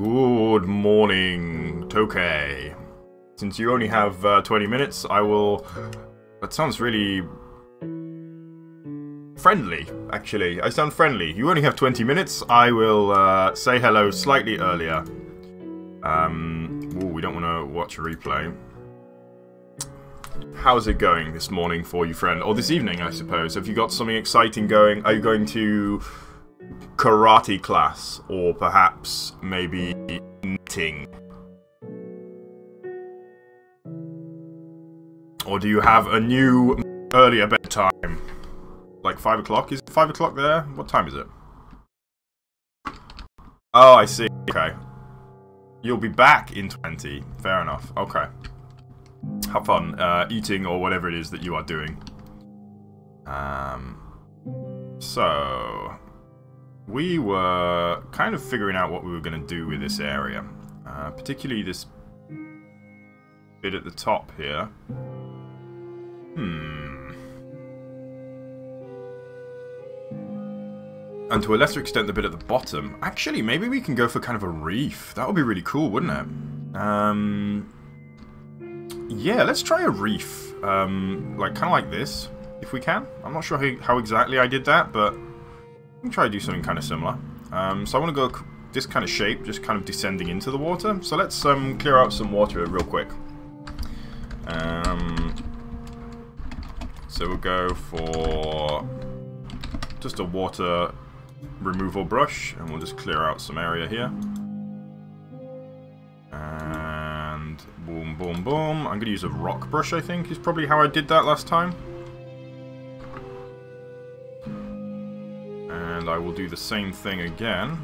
Good morning, Tokay. Since you only have 20 minutes, I will... That sounds really... friendly, actually. I sound friendly. You only have 20 minutes. I will say hello slightly earlier. Ooh, we don't want to watch a replay. How's it going this morning for you, friend? Or this evening, I suppose. Have you got something exciting going? Are you going to karate class? Or perhaps maybe knitting? Or do you have a new earlier bedtime? Like 5 o'clock? Is it 5 o'clock there? What time is it? Oh, I see. Okay. You'll be back in 20. Fair enough. Okay. Have fun eating or whatever it is that you are doing. So... we were kind of figuring out what we were going to do with this area. Particularly this bit at the top here. And to a lesser extent the bit at the bottom. Actually, maybe we can go for kind of a reef. That would be really cool, wouldn't it? Yeah, let's try a reef. Like, kind of like this, if we can. I'm not sure how exactly I did that, but we can try to do something kind of similar. So I want to go this kind of shape, just kind of descending into the water. So let's clear out some water real quick. So we'll go for just a water removal brush, and we'll just clear out some area here. And boom, boom, boom. I'm going to use a rock brush, I think, is probably how I did that last time. And I will do the same thing again.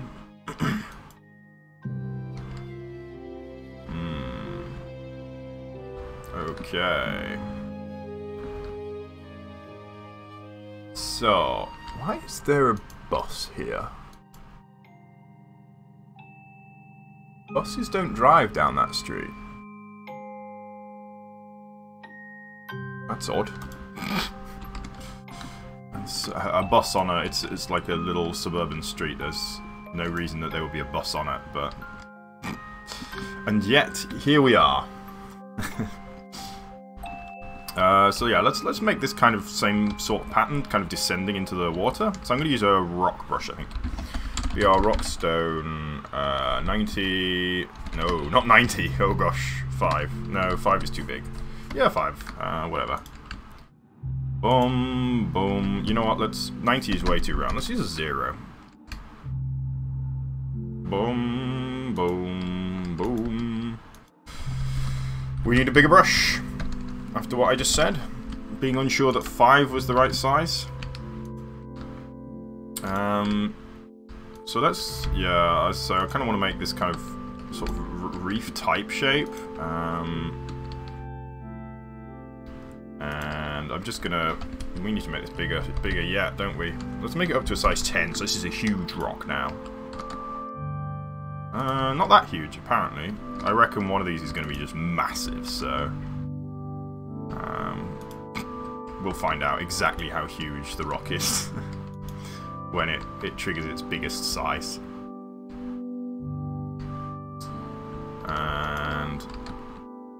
Okay. So, why is there a bus here? Buses don't drive down that street. That's odd. It's a bus on a... It's like a little suburban street. There's no reason that there would be a bus on it, but... and yet, here we are. So yeah, let's make this kind of same sort of pattern, kind of descending into the water. So I'm going to use a rock brush, I think. BR Rockstone 90... No, not 90. Oh gosh, 5. No, 5 is too big. Yeah, 5. Whatever. Boom, boom. You know what? 90 is way too round. Let's use a 0. Boom, boom, boom. We need a bigger brush. After what I just said, being unsure that 5 was the right size. So that's, yeah, so I kind of want to make this kind of sort of reef type shape. And I'm just gonna, we need to make this bigger yet, don't we? Let's make it up to a size 10, so this is a huge rock now. Not that huge, apparently. I reckon one of these is going to be just massive, so... we'll find out exactly how huge the rock is when it triggers its biggest size. And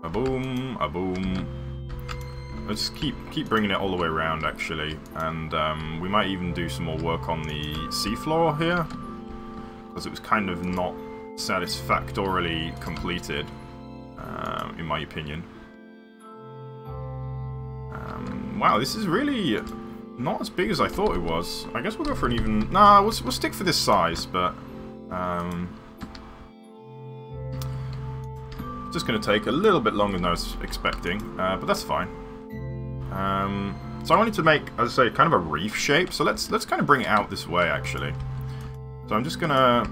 a boom, a boom. Let's keep bringing it all the way around, actually, and we might even do some more work on the seafloor here, because it was kind of not satisfactorily completed, in my opinion. Wow, this is really not as big as I thought it was. I guess we'll go for an even... Nah, we'll stick for this size, but... it's just going to take a little bit longer than I was expecting, but that's fine. So I wanted to make, as I say, kind of a reef shape, so let's kind of bring it out this way, actually. So I'm just going to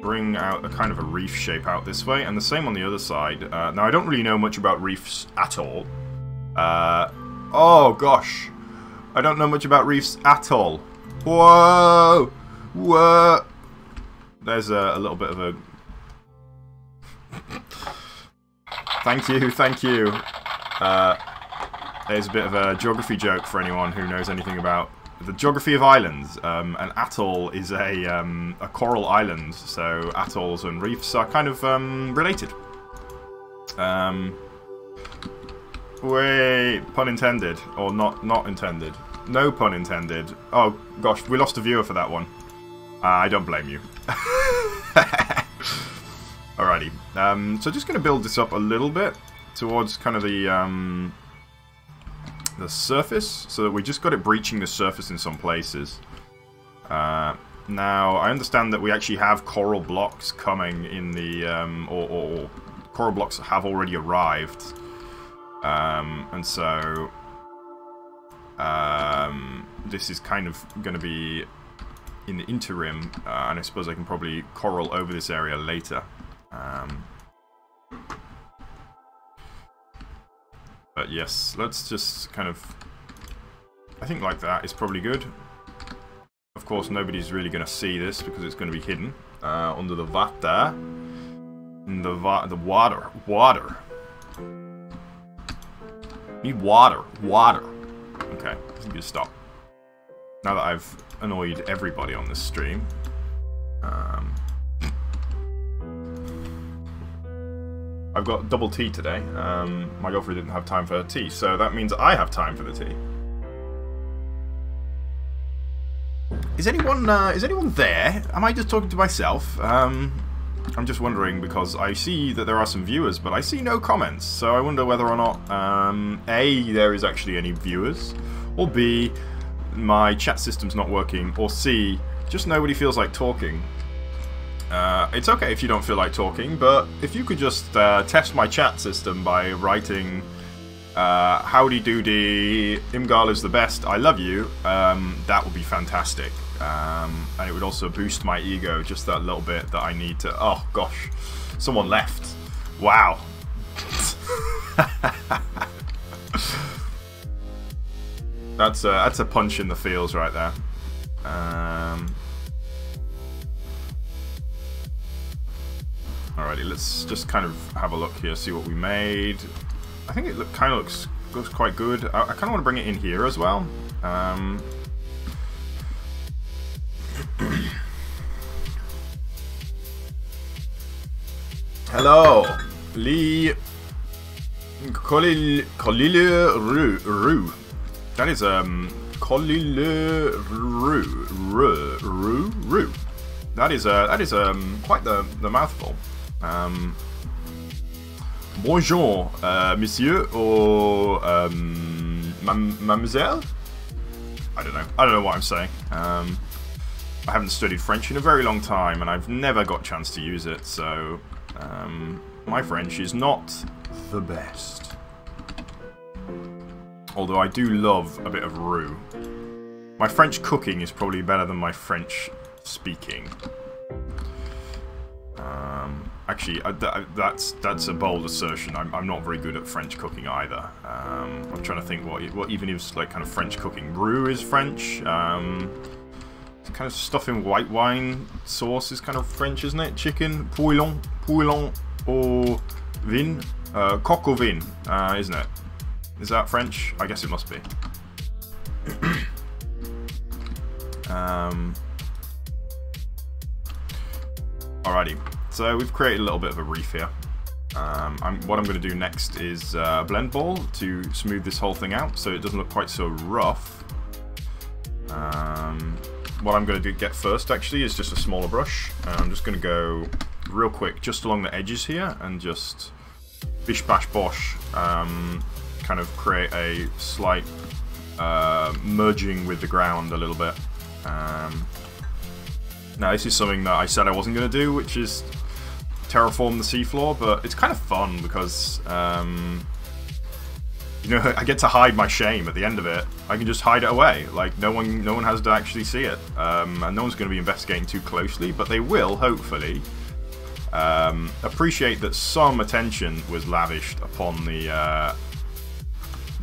bring out a kind of a reef shape out this way, and the same on the other side. Now, I don't really know much about reefs at all. Oh gosh, I don't know much about reefs at all. Whoa, whoa. There's a little bit of a... Thank you, thank you. There's a bit of a geography joke for anyone who knows anything about the geography of islands. An atoll is a coral island, so atolls and reefs are kind of related. Wait, pun intended, or not intended. No pun intended. Oh gosh, we lost a viewer for that one. I don't blame you. Alrighty, so just going to build this up a little bit towards kind of the surface, so that we just got it breaching the surface in some places. Now, I understand that we actually have coral blocks coming in the, or coral blocks have already arrived. And so, this is kind of going to be in the interim, and I suppose I can probably coral over this area later. But yes, let's just kind of, I think like that is probably good. Of course, nobody's really going to see this because it's going to be hidden under the water. In the water. Need water. Okay, let's just stop. Now that I've annoyed everybody on this stream. I've got double tea today. My girlfriend didn't have time for her tea, so that means I have time for the tea. Is anyone there? Am I just talking to myself? I'm just wondering because I see that there are some viewers, but I see no comments. So I wonder whether or not A, there is actually any viewers, or B, my chat system's not working, or C, just nobody feels like talking. It's okay if you don't feel like talking, but if you could just test my chat system by writing howdy doody, Imgal is the best, I love you, that would be fantastic. And it would also boost my ego just that little bit that I need to... Oh gosh, someone left. Wow. That's a punch in the feels right there. Alrighty, let's just kind of have a look here, see what we made. I think it kind of looks quite good. I kind of want to bring it in here as well. Hello, Lee Colile Rue. That is Colile Rue. That is quite the mouthful. Bonjour, monsieur, or mademoiselle? I don't know what I'm saying. I haven't studied French in a very long time, and I've never got a chance to use it, so my French is not the best. Although I do love a bit of roux. My French cooking is probably better than my French speaking. Actually, that's a bold assertion. I'm not very good at French cooking either. I'm trying to think what even is like kind of French cooking. Roux is French. Kind of stuff in white wine sauce is kind of French, isn't it? Chicken, poêlon au vin, coq au vin, isn't it? Is that French? I guess it must be. Alrighty, so we've created a little bit of a reef here. What I'm going to do next is a blend ball to smooth this whole thing out so it doesn't look quite so rough. What I'm going to get first actually is just a smaller brush. I'm just going to go real quick just along the edges here and just bish bash bosh, kind of create a slight merging with the ground a little bit. Now this is something that I said I wasn't going to do, which is terraform the seafloor, but it's kind of fun because you know, I get to hide my shame at the end of it. I can just hide it away. Like no one has to actually see it, and no one's going to be investigating too closely, but they will hopefully appreciate that some attention was lavished upon the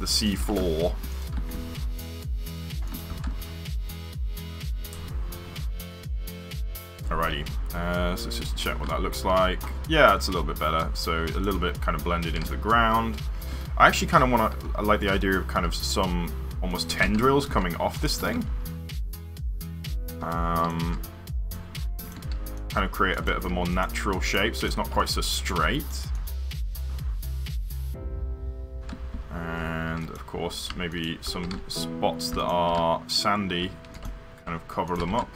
sea floor. Alrighty, so let's just check what that looks like. Yeah, it's a little bit better. So a little bit kind of blended into the ground. I actually kind of want to, I like the idea of kind of some almost tendrils coming off this thing. Kind of create a bit of a more natural shape so it's not quite so straight. And of course, maybe some spots that are sandy, kind of cover them up.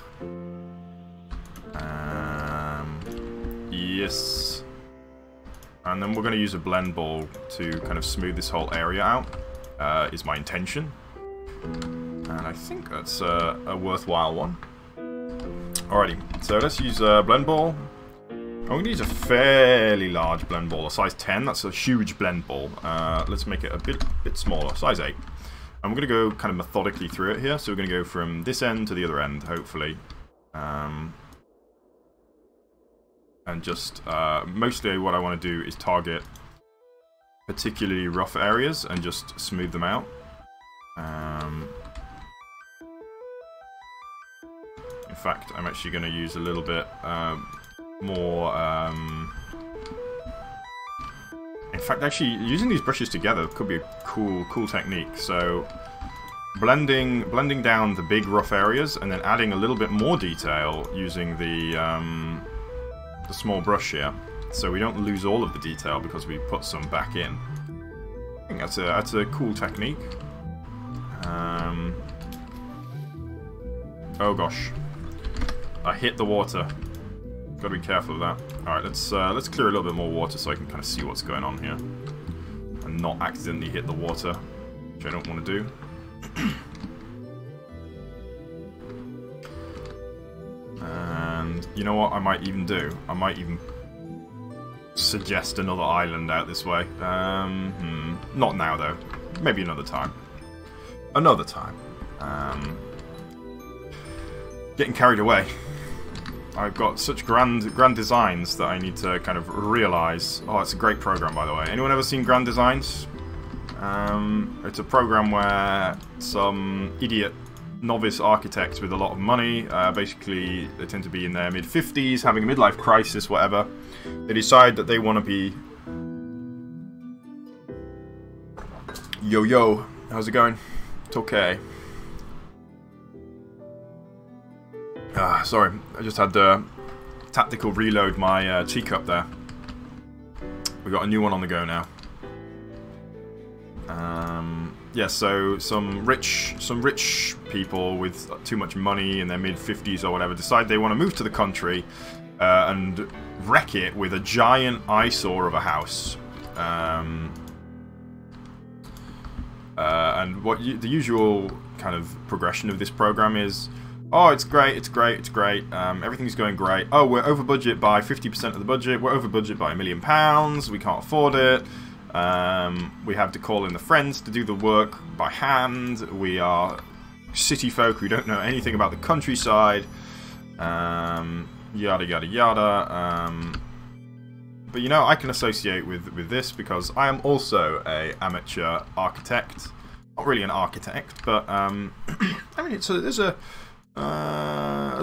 Yes. And then we're going to use a blend ball to kind of smooth this whole area out, is my intention. And I think that's a worthwhile one. Alrighty, so let's use a blend ball. I'm going to use a fairly large blend ball, a size 10. That's a huge blend ball. Let's make it a bit smaller, size 8. And we're going to go kind of methodically through it here. So we're going to go from this end to the other end, hopefully. And just, mostly what I want to do is target particularly rough areas and just smooth them out. In fact, I'm actually going to use a little bit more... In fact, actually, using these brushes together could be a cool technique. So, blending down the big rough areas and then adding a little bit more detail using the small brush here, so we don't lose all of the detail because we put some back in. I think that's a cool technique. Oh gosh, I hit the water. Got to be careful of that. All right, let's clear a little bit more water so I can kind of see what's going on here and not accidentally hit the water, which I don't want to do. And you know what I might even do? I might even suggest another island out this way. Not now though. Maybe another time. Another time. Getting carried away. I've got such grand designs that I need to kind of realize. Oh, it's a great program, by the way. Anyone ever seen Grand Designs? It's a program where some idiot novice architects with a lot of money, basically they tend to be in their mid-50s, having a midlife crisis, whatever. They decide that they want to be... Yo, how's it going? It's okay. Sorry, I just had to tactical reload my teacup there. We got a new one on the go now. Yeah, so some rich people with too much money in their mid-50s or whatever decide they want to move to the country and wreck it with a giant eyesore of a house. And what the usual kind of progression of this program is, oh, it's great, everything's going great. Oh, we're over budget by 50% of the budget, we're over budget by £1 million, we can't afford it. We have to call in the friends to do the work by hand. We are city folk who don't know anything about the countryside. Yada yada yada. But you know, I can associate with this because I am also a amateur architect. Not really an architect, but I mean, there's a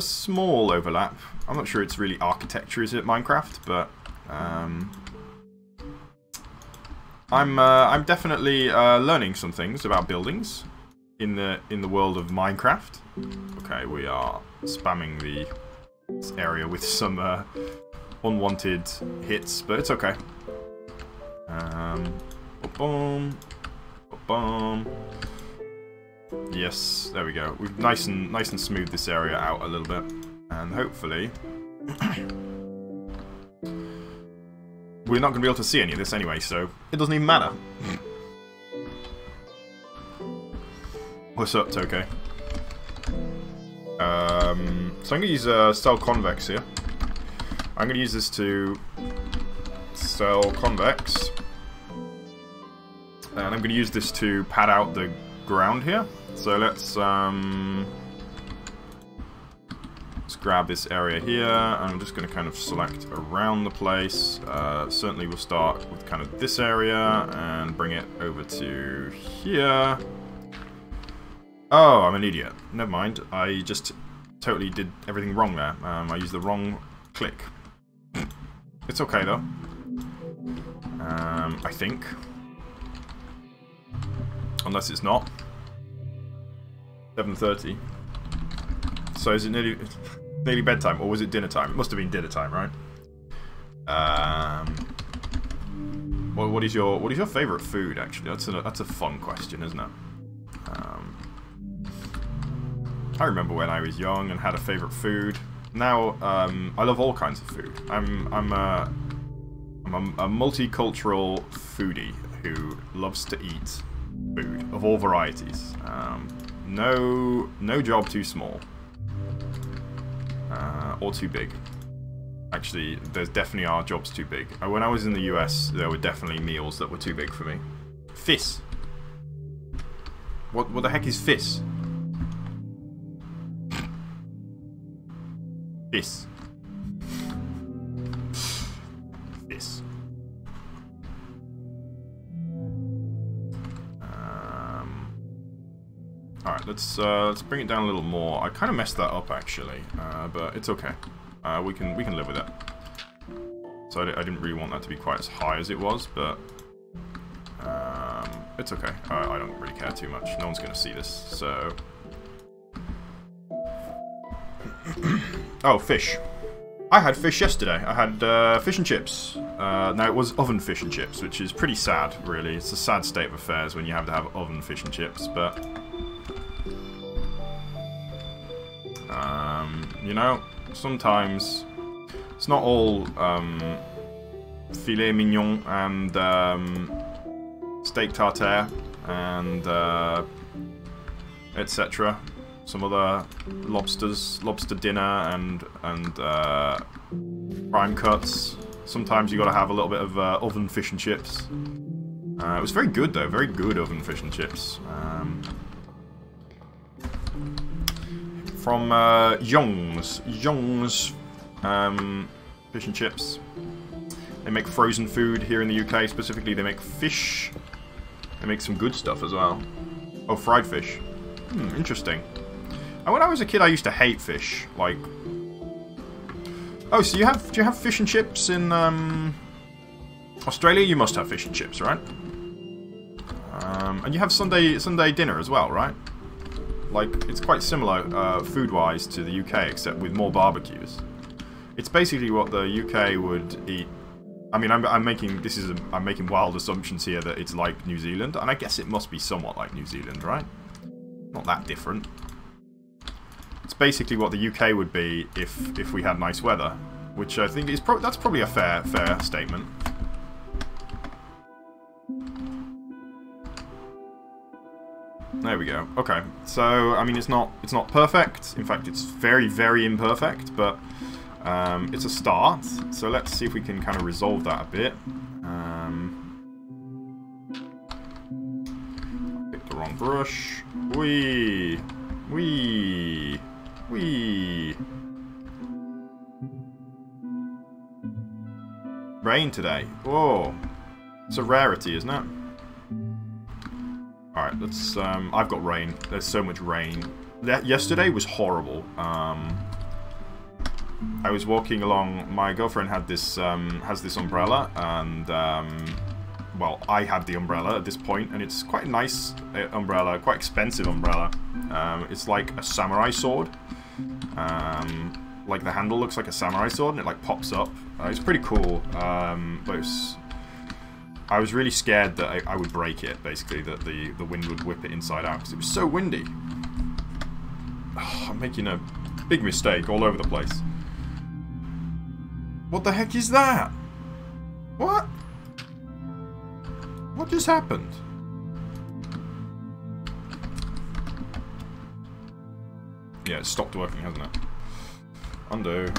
small overlap. I'm not sure it's really architecture, is it, Minecraft? But I'm definitely learning some things about buildings in the world of Minecraft. Okay, we are spamming this area with some unwanted hits, but it's okay. Boom, boom. Yes, there we go. We've nice and smooth this area out a little bit, and hopefully. We're not going to be able to see any of this anyway, so it doesn't even matter. What's up, Toke? So I'm going to use cell convex here. I'm going to use this to cell convex. And I'm going to use this to pad out the ground here. So let's grab this area here, and I'm just going to kind of select around the place. Certainly we'll start with kind of this area and bring it over to here. Oh, I'm an idiot. Never mind. I just totally did everything wrong there. I used the wrong click. It's okay though. I think. Unless it's not. 7:30. So is it nearly bedtime, or was it dinner time? It must have been dinner time, right? What is your favourite food? Actually, that's a fun question, isn't it? I remember when I was young and had a favourite food. Now I love all kinds of food. I'm a multicultural foodie who loves to eat food of all varieties. No job too small or too big. Actually, there definitely are jobs too big. When I was in the US, there were definitely meals that were too big for me. Fizz. What the heck is fizz? Fizz. Fizz. Alright, let's bring it down a little more. I kind of messed that up actually, but it's okay. We can live with it. So I didn't really want that to be quite as high as it was, but it's okay. I don't really care too much. No one's going to see this, so... Oh, fish. I had fish yesterday. I had fish and chips. Now, it was oven fish and chips, which is pretty sad, really. It's a sad state of affairs when you have to have oven fish and chips, but... you know, sometimes it's not all filet mignon and steak tartare and etc. Some other lobster dinner and prime cuts. Sometimes you got to have a little bit of oven fish and chips. It was very good though, very good oven fish and chips. From Young's fish and chips. They make frozen food here in the UK. Specifically, they make fish. They make some good stuff as well. Oh, fried fish. Interesting. And when I was a kid, I used to hate fish. Like, oh, so do you have fish and chips in Australia? You must have fish and chips, right? And you have Sunday dinner as well, right? Like, it's quite similar food-wise to the UK, except with more barbecues. It's basically what the UK would eat. I mean, I'm making wild assumptions here that it's like New Zealand, and I guess it must be somewhat like New Zealand, right? Not that different. It's basically what the UK would be if we had nice weather, which I think is that's probably a fair statement. There we go. Okay, so I mean, it's not perfect. In fact, it's very, very imperfect, but it's a start. So let's see if we can kind of resolve that a bit. Picked the wrong brush. Wee. Rain today. Whoa. It's a rarity, isn't it? Alright, let's, I've got rain. There's so much rain. Yesterday was horrible. I was walking along, my girlfriend had this, has this umbrella, and, well, I had the umbrella at this point, and it's quite a nice umbrella, quite expensive umbrella. It's like a samurai sword. Like the handle looks like a samurai sword, and it like pops up. It's pretty cool, but I was really scared that I would break it, basically, that the wind would whip it inside out, because it was so windy. Oh, I'm making a big mistake all over the place. What the heck is that? What? What just happened? Yeah, it stopped working, hasn't it? Undo.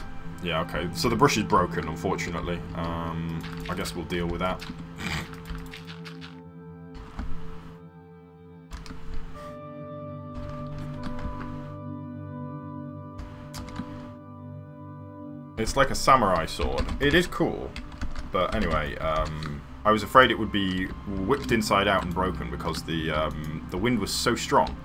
Yeah, okay. So the brush is broken, unfortunately. I guess we'll deal with that. It's like a samurai sword. It is cool, but anyway, I was afraid it would be whipped inside out and broken because the wind was so strong.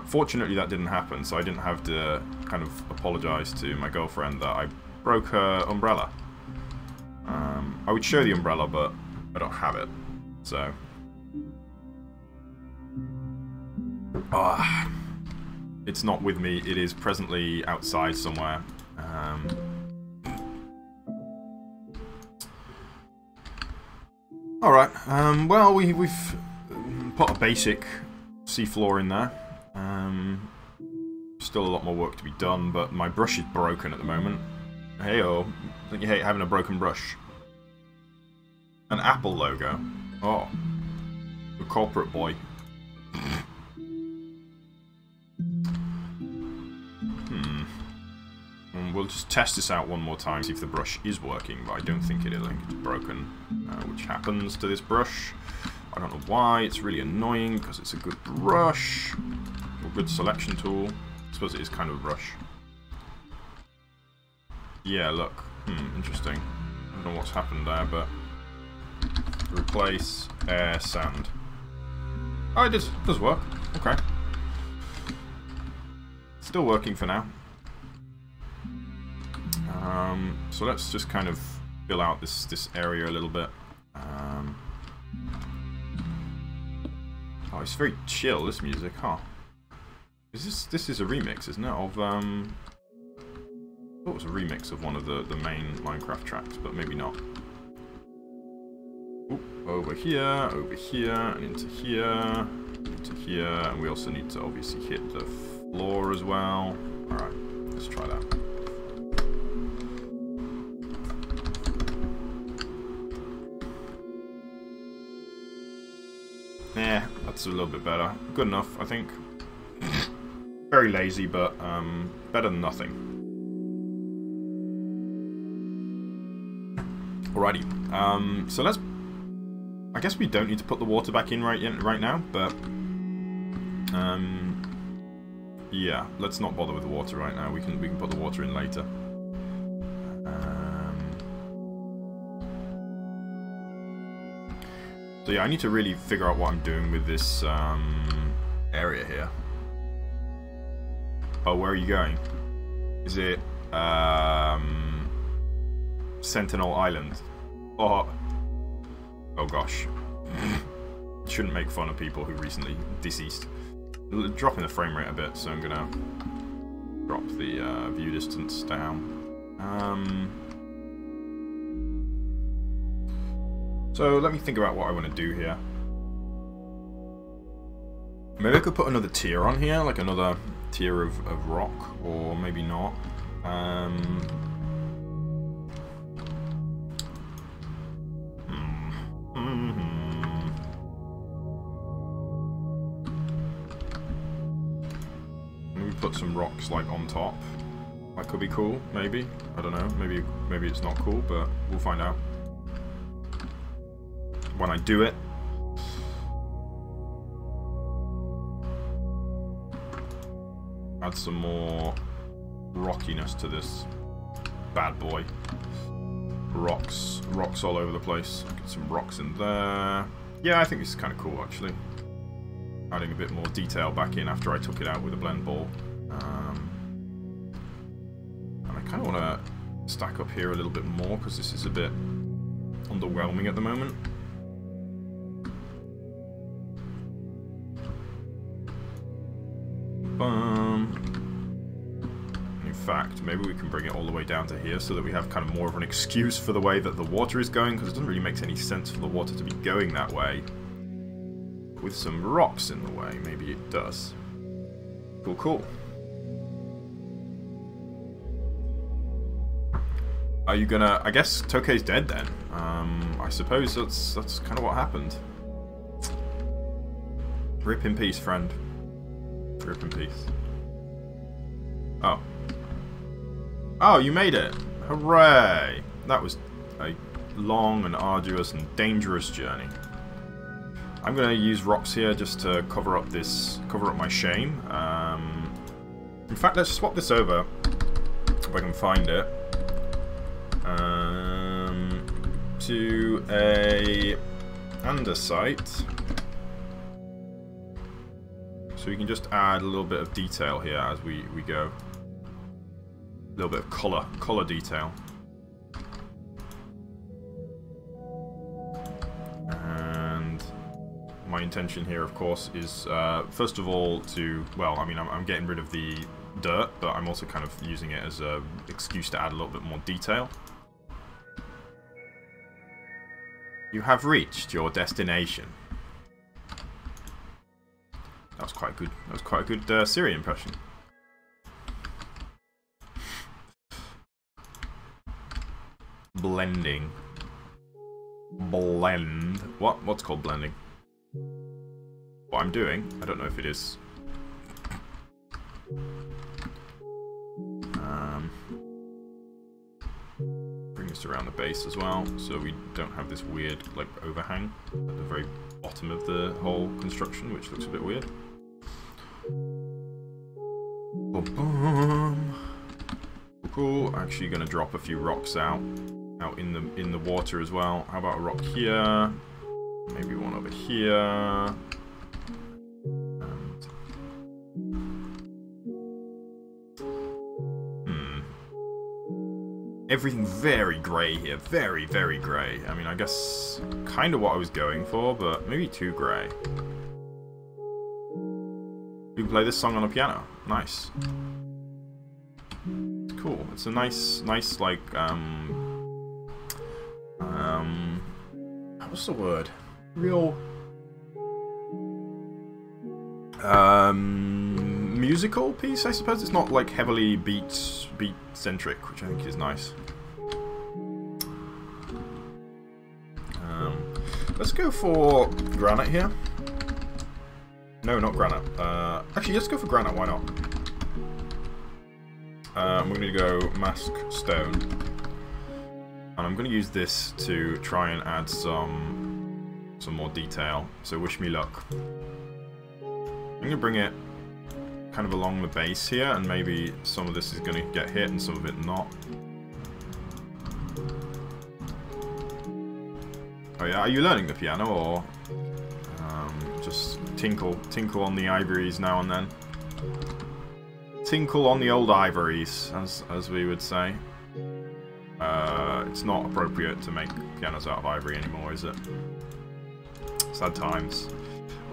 Fortunately, that didn't happen, so I didn't have to kind of apologise to my girlfriend that I broke her umbrella. I would show the umbrella, but I don't have it, so... It's not with me. It is presently outside somewhere. Alright, well, we've put a basic seafloor in there. Still a lot more work to be done, but my brush is broken at the moment. Hey-oh, I think you hate having a broken brush. An Apple logo. Oh. The corporate boy. We'll just test this out one more time, see if the brush is working, but I don't think it is. I think it's broken, which happens to this brush. I don't know why. It's really annoying, because it's a good brush. Or good selection tool. I suppose it is kind of a brush. Yeah, look. Interesting. I don't know what's happened there, but... Replace air sand. Oh, it does work. Okay. Still working for now. So let's just kind of fill out this area a little bit. Oh, it's very chill, this music, huh? This is a remix, isn't it? Of I thought it was a remix of one of the main Minecraft tracks, but maybe not. Oop, over here, and into here, and we also need to obviously hit the floor as well. Alright, let's try that. Yeah, that's a little bit better. Good enough, I think. Very lazy, but better than nothing. Alrighty. So let's... I guess we don't need to put the water back in right now, but... yeah, let's not bother with the water right now. We can put the water in later. So yeah, I need to really figure out what I'm doing with this area here. Oh, where are you going? Is it Sentinel Island? Oh gosh. Shouldn't make fun of people who recently deceased. Dropping the frame rate a bit, so I'm gonna drop the view distance down. So let me think about what I want to do here. Maybe I could put another tier on here, like another tier of rock, or maybe not. Maybe put some rocks like on top. That could be cool, maybe. I don't know. Maybe it's not cool, but we'll find out when I do it. Add some more rockiness to this bad boy. Rocks all over the place. Get some rocks in there. Yeah, I think this is kind of cool actually. Adding a bit more detail back in after I took it out with a blend ball. And I kind of want to stack up here a little bit more because this is a bit underwhelming at the moment. In fact, maybe we can bring it all the way down to here so that we have kind of more of an excuse for the way that the water is going, because it doesn't really make any sense for the water to be going that way. With some rocks in the way, maybe it does. Cool, cool. Are you gonna... I guess Tokei's dead then. I suppose that's kind of what happened. Rip in peace, friend. Rip in peace. Oh. Oh, you made it! Hooray! That was a long and arduous and dangerous journey. I'm gonna use rocks here just to cover up my shame. In fact, let's swap this over if I can find it. To a andesite. So we can just add a little bit of detail here as we go. A little bit of colour detail. And my intention here, of course, is first of all to, well, I mean, I'm getting rid of the dirt, but I'm also kind of using it as an excuse to add a little bit more detail. You have reached your destination. That was quite good. That was quite a good Siri impression. Blending. Blend. What? What's called blending? What I'm doing? I don't know if it is. Bring this around the base as well, so we don't have this weird, like, overhang at the very bottom of the whole construction, which looks a bit weird. Cool. Actually, going to drop a few rocks out in the water as well. How about a rock here? Maybe one over here. Everything very grey here. Very, very grey. I mean, I guess kind of what I was going for, but maybe too grey. You can play this song on a piano. Nice. It's cool. It's a nice, like, what's the word? Real, musical piece, I suppose. It's not, like, heavily beat-centric, which I think is nice. Let's go for granite here. No, not granite. Actually, let's go for granite, why not? We're going to go mask stone. And I'm going to use this to try and add some more detail. So wish me luck. I'm going to bring it kind of along the base here, and maybe some of this is going to get hit and some of it not. Oh yeah, are you learning the piano, or just tinkle on the ivories now and then? Tinkle on the old ivories, as we would say. It's not appropriate to make pianos out of ivory anymore, is it? Sad times.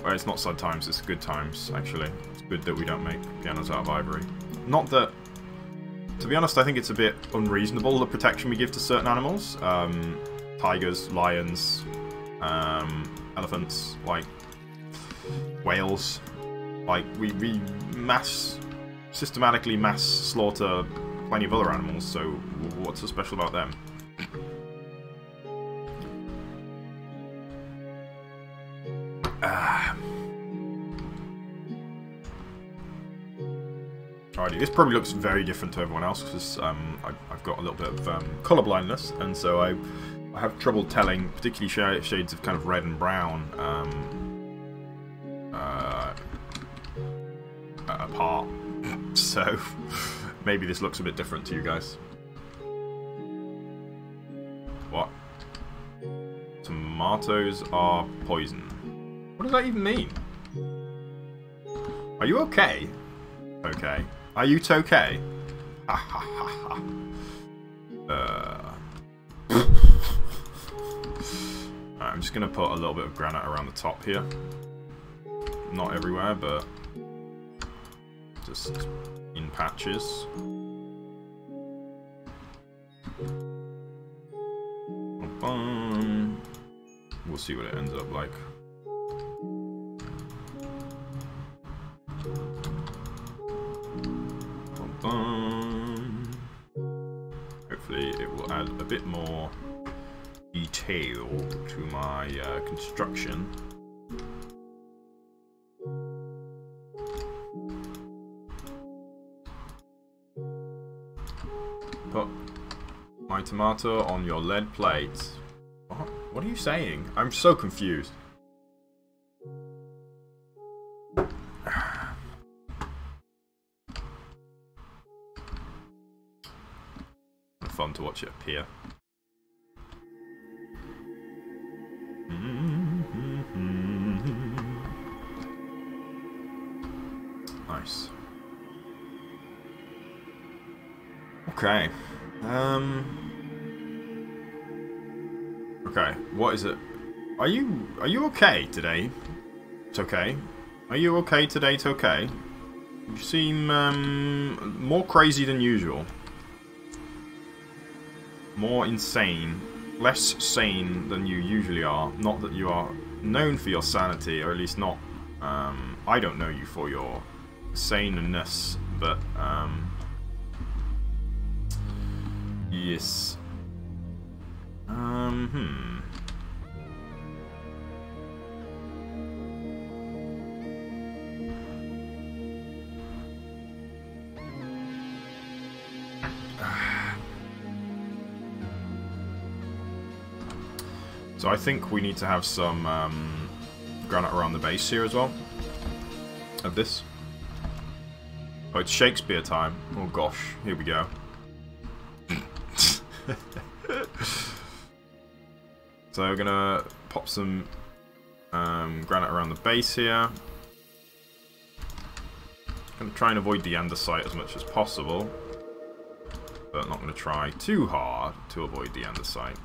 Well, it's not sad times, it's good times, actually. It's good that we don't make pianos out of ivory. Not that... To be honest, I think it's a bit unreasonable, the protection we give to certain animals. Tigers, lions, elephants, like, whales. Like, we systematically mass slaughter plenty of other animals, so what's so special about them? Alrighty, this probably looks very different to everyone else because I've got a little bit of colour blindness, and so I have trouble telling, particularly shades of kind of red and brown, apart. So maybe this looks a bit different to you guys. What? Tomatoes are poison. What does that even mean? Are you okay? Okay. Are you okay? Ha ha ha ha. I'm just going to put a little bit of granite around the top here. Not everywhere, but just in patches. We'll see what it ends up like. Hopefully it will add a bit more detail to my construction. Put my tomato on your lead plate. What are you saying? I'm so confused. Fun to watch it appear. Nice. Okay. Okay, what is it? Are you okay today? Tokay? Are you okay today, Tokay? You seem more crazy than usual. More insane. Less sane than you usually are. Not that you are known for your sanity, or at least not... I don't know you for your saneness, but... yes. So I think we need to have some granite around the base here as well. Of this. Oh, it's Shakespeare time. Oh gosh, here we go. So we're gonna pop some granite around the base here. Gonna try and avoid the andesite as much as possible, but not gonna try too hard to avoid the andesite.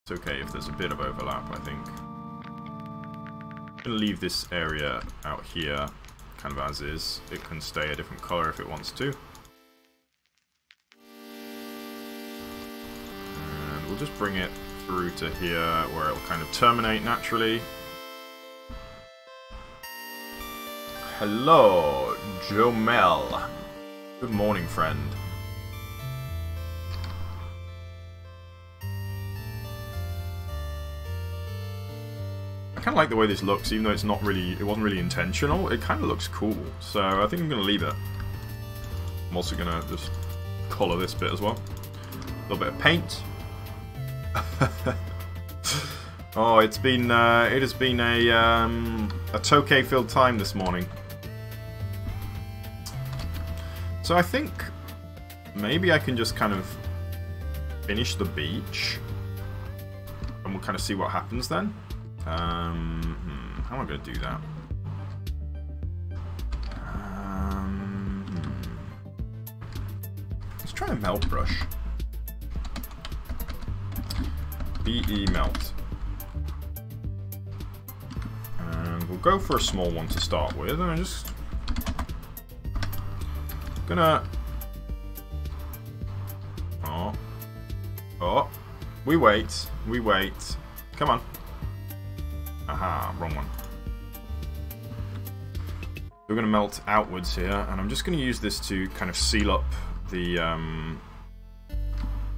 It's okay if there's a bit of overlap, I think. I'm gonna leave this area out here kind of as is. It can stay a different color if it wants to. And we'll just bring it through to here where it'll kind of terminate naturally. Hello, Jomel. Good morning, friend. I kind of like the way this looks, even though it's not really, it wasn't really intentional. It kind of looks cool, so I think I'm going to leave it. I'm also going to just colour this bit as well. A little bit of paint. Oh, it has been a Tokay-filled time this morning. So I think maybe I can just kind of finish the beach, and we'll kind of see what happens then. How am I going to do that? Let's try a melt brush. BE melt. And we'll go for a small one to start with. And I'm just gonna... Oh. We wait. We wait. Come on. Aha, wrong one. We're going to melt outwards here, and I'm just going to use this to kind of seal up the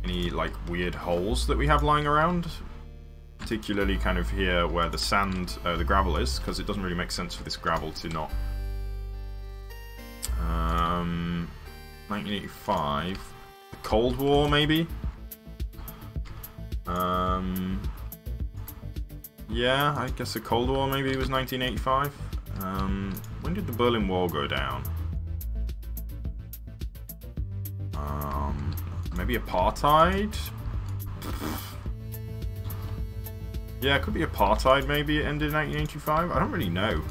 any like weird holes that we have lying around, particularly kind of here where the sand, the gravel is, because it doesn't really make sense for this gravel to not. 1985, the Cold War maybe. Yeah, I guess the Cold War maybe was 1985. When did the Berlin Wall go down? Maybe apartheid? Yeah, it could be apartheid maybe it ended in 1985. I don't really know.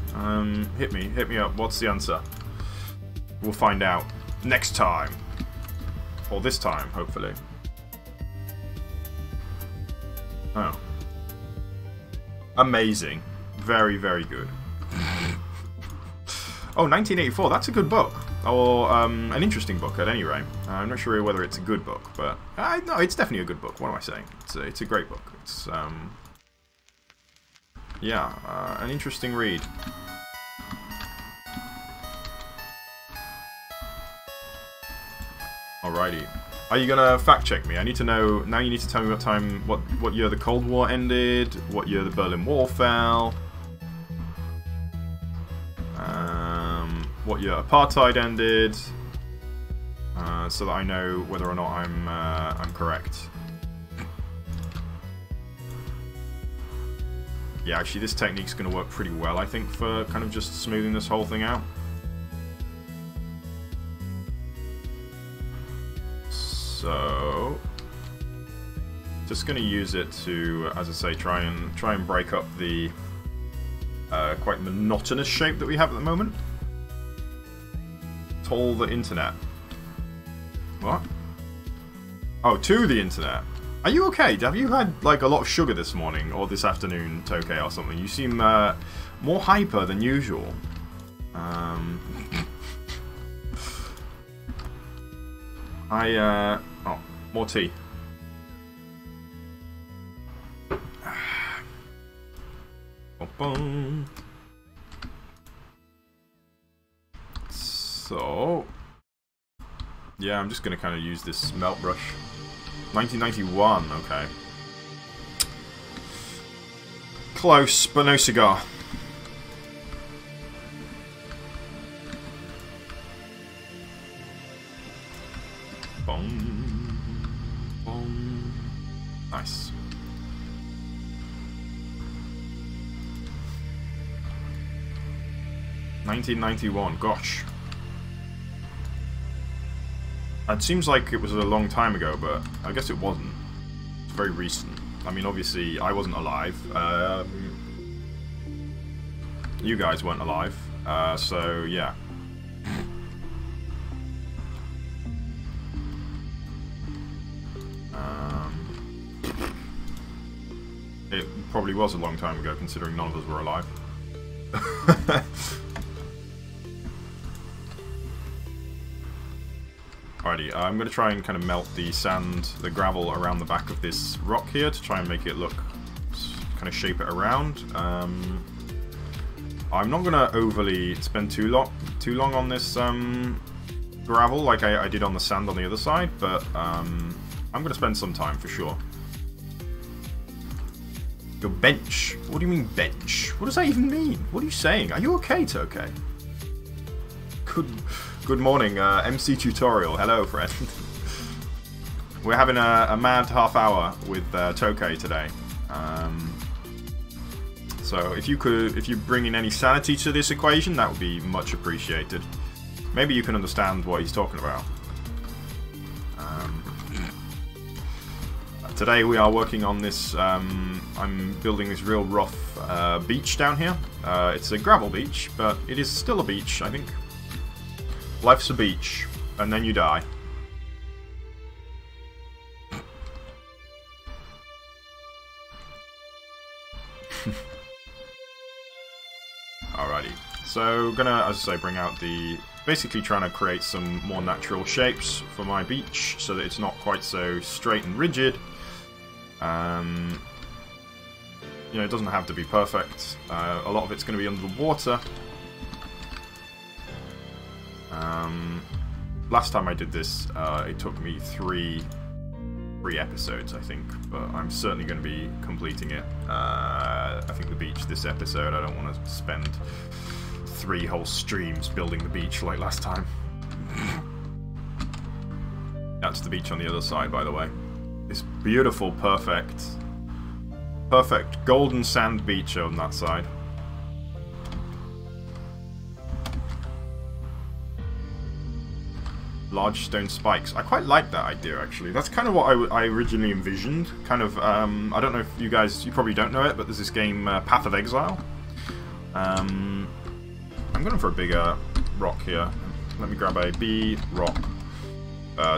Hit me up. What's the answer? We'll find out next time. Or this time, hopefully. Oh. Amazing. Very, very good. Oh, 1984. That's a good book. Or an interesting book, at any rate. I'm not sure whether it's a good book, but... no, it's definitely a good book. What am I saying? It's a great book. It's, yeah, an interesting read. Alrighty. Are you gonna fact check me? I need to know. Now you need to tell me what year the Cold War ended, what year the Berlin Wall fell, what year apartheid ended, so that I know whether or not I'm correct. Yeah, actually, this technique's gonna work pretty well, I think, for kind of just smoothing this whole thing out. So, just going to use it to, as I say, try and break up the quite monotonous shape that we have at the moment. Toll the internet. What? Oh, to the internet. Are you okay? Have you had like a lot of sugar this morning or this afternoon, Tokay, or something? You seem More hyper than usual. Oh, more tea. So, yeah, I'm just gonna kind of use this melt brush. 1991, okay. Close, but no cigar. Boom, boom. Nice. $1991, gosh. It seems like it was a long time ago, but I guess it wasn't. It's very recent. I mean, obviously, I wasn't alive. You guys weren't alive. So, yeah. It probably was a long time ago, considering none of us were alive. Alrighty, I'm going to try and kind of melt the sand, the gravel around the back of this rock here to try and make it look, kind of shape it around. I'm not going to overly spend too long on this gravel like I did on the sand on the other side, but I'm going to spend some time for sure. Your bench? What do you mean bench? What does that even mean? What are you saying? Are you okay, Tokay? Good morning, MC Tutorial. Hello, friend. We're having a mad half hour with Tokay today. So if you bring in any sanity to this equation, that would be much appreciated. Maybe you can understand what he's talking about. Today we are working on this, I'm building this real rough beach down here. It's a gravel beach, but it is still a beach, I think. Life's a beach, and then you die. Alrighty, so gonna, as I say, bring out the... Basically trying to create some more natural shapes for my beach, so that it's not quite so straight and rigid. You know, it doesn't have to be perfect. A lot of it's going to be under the water. Last time I did this, it took me three episodes, I think, but I'm certainly going to be completing it. I think the beach this episode, I don't want to spend 3 whole streams building the beach like last time. That's the beach on the other side, by the way. This beautiful, perfect golden sand beach on that side. Large stone spikes. I quite like that idea, actually. That's kind of what I originally envisioned. Kind of, I don't know if you probably don't know it, but there's this game, Path of Exile. I'm going for a bigger rock here. Let me grab a B rock.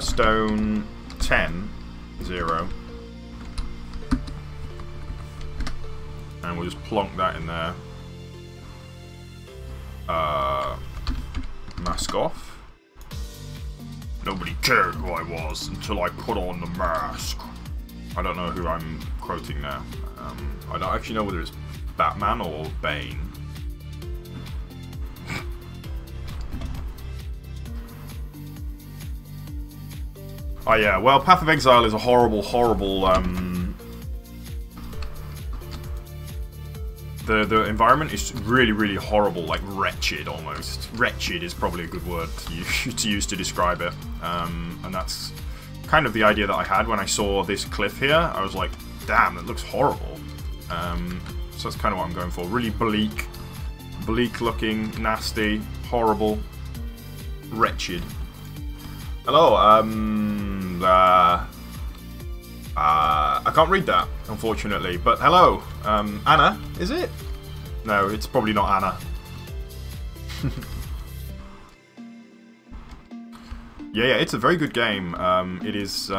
Stone 10, 0. And we'll just plonk that in there. Mask off. Nobody cared who I was until I put on the mask. I don't know who I'm quoting now. I don't actually know whether it's Batman or Bane. Oh yeah, well, Path of Exile is a horrible, horrible, The environment is really, really horrible, like wretched almost. Wretched is probably a good word to use to describe it. And that's kind of the idea that I had when I saw this cliff here. I was like, damn, it looks horrible. So that's kind of what I'm going for. Really bleak looking, nasty, horrible, wretched. Hello, I can't read that, unfortunately, but hello, Anna, is it? No, it's probably not Anna. Yeah, it's a very good game. It is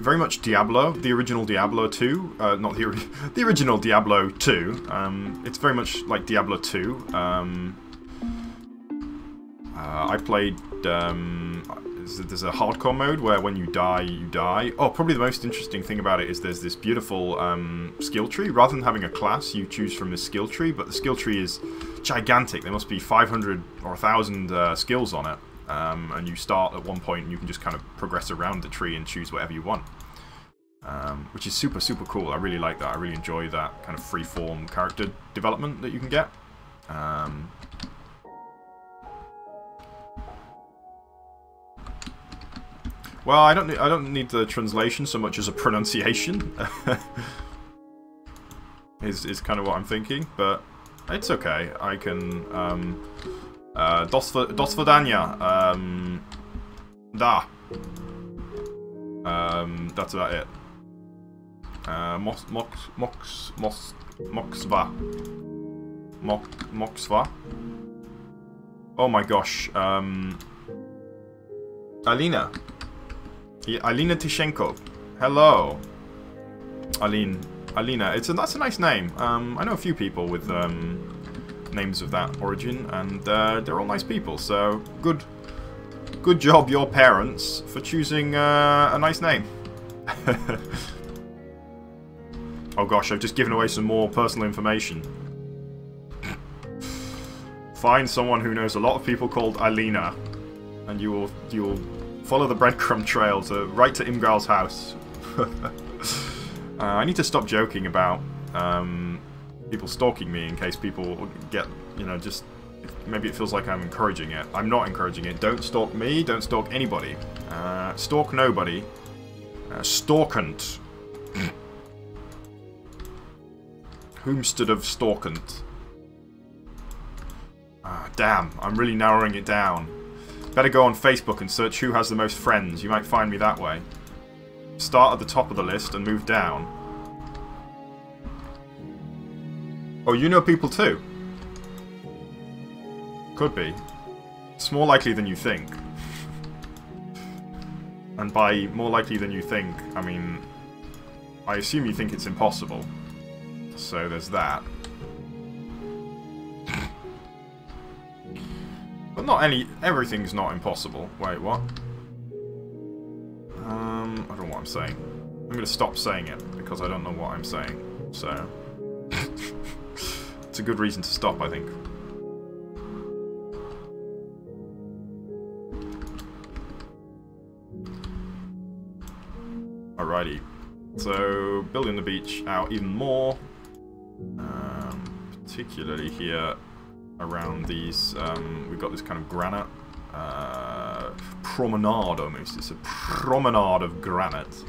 very much Diablo, the original Diablo 2. Not the original Diablo 2. It's very much like Diablo 2. I played. There's a hardcore mode where when you die, you die. Oh, probably the most interesting thing about it is there's this beautiful skill tree. Rather than having a class, you choose from this skill tree, but the skill tree is gigantic. There must be 500 or 1,000 skills on it. And you start at one point and you can just kind of progress around the tree and choose whatever you want. Which is super, super cool. I really like that. I really enjoy that kind of free-form character development that you can get. Well, I don't need the translation so much as a pronunciation. is kind of what I'm thinking, but it's okay. I can dos svidania. Da. That's about it. Moksva. Oh my gosh. Alina. Alina Tishenko. Hello. Alina. That's a nice name. I know a few people with names of that origin, and they're all nice people. So good job, your parents, for choosing a nice name. Oh gosh, I've just given away some more personal information. Find someone who knows a lot of people called Alina, and you will follow the breadcrumb trail right to Imgral's house. I need to stop joking about people stalking me in case people get, just... Maybe it feels like I'm encouraging it. I'm not encouraging it. Don't stalk me, don't stalk anybody. Stalk nobody. Stalkant. Whomstead of stalkant. Damn, I'm really narrowing it down. Better go on Facebook and search who has the most friends. You might find me that way. Start at the top of the list and move down. Oh, you know people too? Could be. It's more likely than you think. And by more likely than you think, I mean... I assume you think it's impossible. So there's that. But everything's not impossible. Wait, what? I don't know what I'm saying. I'm gonna stop saying it, because I don't know what I'm saying. So... it's a good reason to stop, I think. Alrighty. So, building the beach out even more. Particularly here around these, we've got this kind of granite promenade almost. It's a promenade of granite,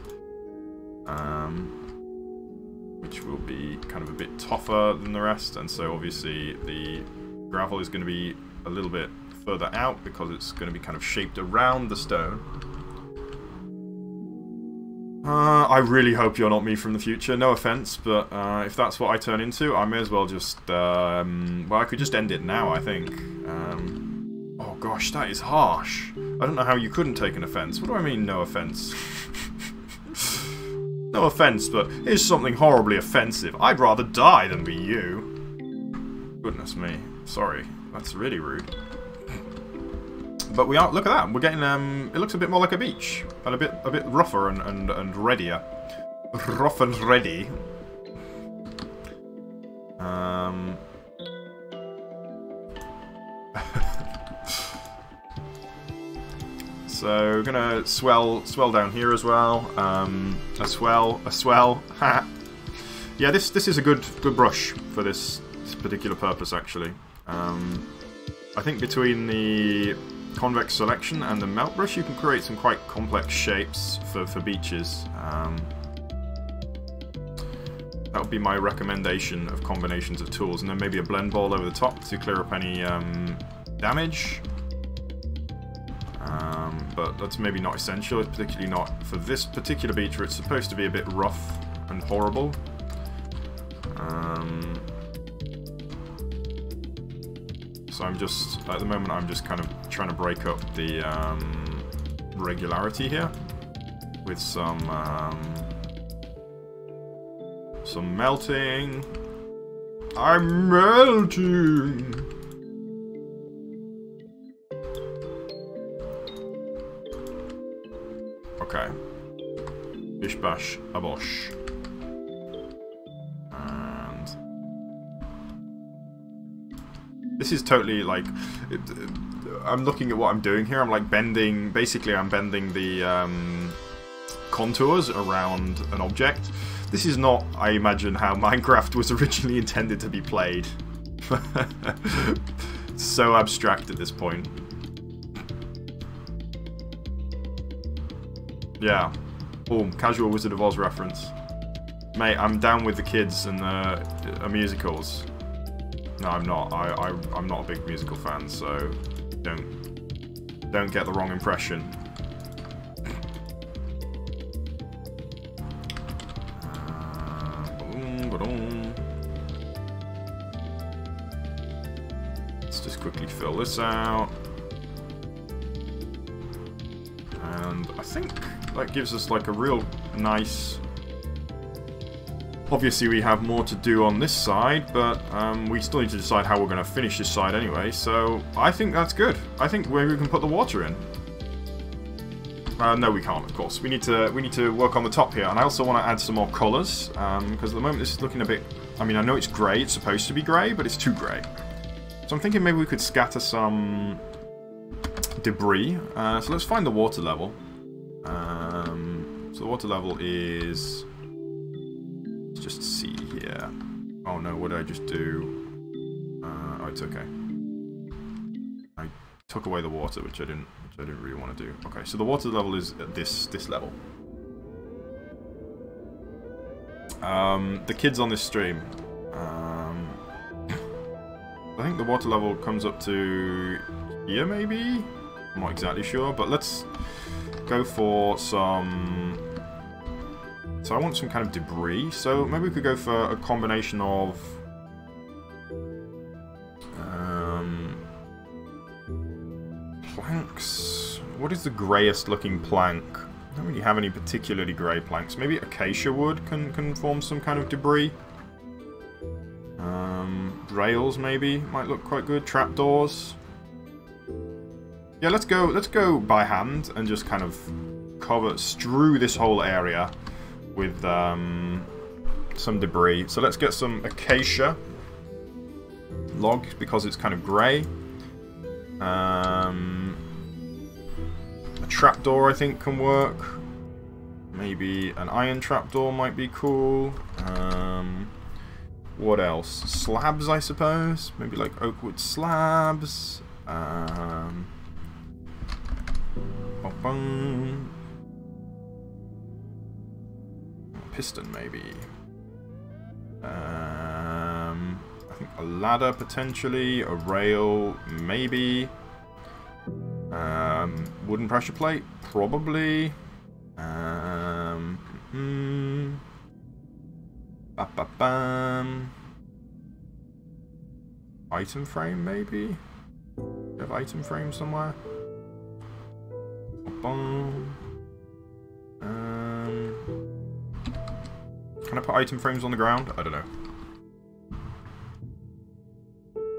which will be kind of a bit tougher than the rest, and so obviously the gravel is going to be a little bit further out because it's going to be kind of shaped around the stone. I really hope you're not me from the future, no offense, but if that's what I turn into, I may as well just, well, I could just end it now, I think. Oh gosh, that is harsh. I don't know how you couldn't take an offense. What do I mean, no offense? No offense, but here's something horribly offensive. I'd rather die than be you. Goodness me. Sorry, that's really rude. But we are, look at that, we're getting, it looks a bit more like a beach. And a bit rougher and readier. Rough and ready. So, we're gonna swell down here as well. A swell. Yeah, this is a good brush for this particular purpose, actually. I think between the convex selection and the melt brush you can create some quite complex shapes for beaches. That would be my recommendation of combinations of tools, and then maybe a blend ball over the top to clear up any damage. But that's maybe not essential, particularly not for this particular beach where it's supposed to be a bit rough and horrible. So I'm just, at the moment, I'm just kind of trying to break up the regularity here. with some melting. I'm melting. Okay. Bish bash a bosh. And this is totally like I'm looking at what I'm doing here. I'm like bending. Basically, I'm bending the contours around an object. This is not, I imagine, how Minecraft was originally intended to be played. It's so abstract at this point. Yeah. Boom. Casual Wizard of Oz reference. Mate, I'm down with the kids and musicals. No, I'm not. I'm not a big musical fan, so don't get the wrong impression. Let's just quickly fill this out. And I think that gives us like a real nice... Obviously we have more to do on this side, but we still need to decide how we're going to finish this side anyway, so I think that's good. I think we can put the water in. No, we can't, of course. We need to work on the top here, and I also want to add some more colours, because at the moment this is looking a bit... I mean, I know it's grey, it's supposed to be grey, but it's too grey. So I'm thinking maybe we could scatter some debris. So let's find the water level. So the water level is... Let's just see here. Oh no, what did I just do? Oh, it's okay. I took away the water, which I didn't really want to do. Okay, so the water level is at this level. The kids on this stream. I think the water level comes up to here, maybe? I'm not exactly sure, but let's go for some... So I want some kind of debris, so maybe we could go for a combination of... planks. What is the greyest looking plank? I don't really have any particularly grey planks. Maybe acacia wood can form some kind of debris. Rails maybe might look quite good. Trapdoors. Yeah, let's go by hand and just kind of strew this whole area with some debris. So let's get some acacia logs because it's kind of grey. A trapdoor I think can work. Maybe an iron trapdoor might be cool. What else? Slabs, I suppose. Maybe like oak wood slabs. Piston maybe. I think a ladder potentially. A rail maybe. Wooden pressure plate probably. Item frame maybe? Do you have item frame somewhere? Can I put item frames on the ground? I don't know.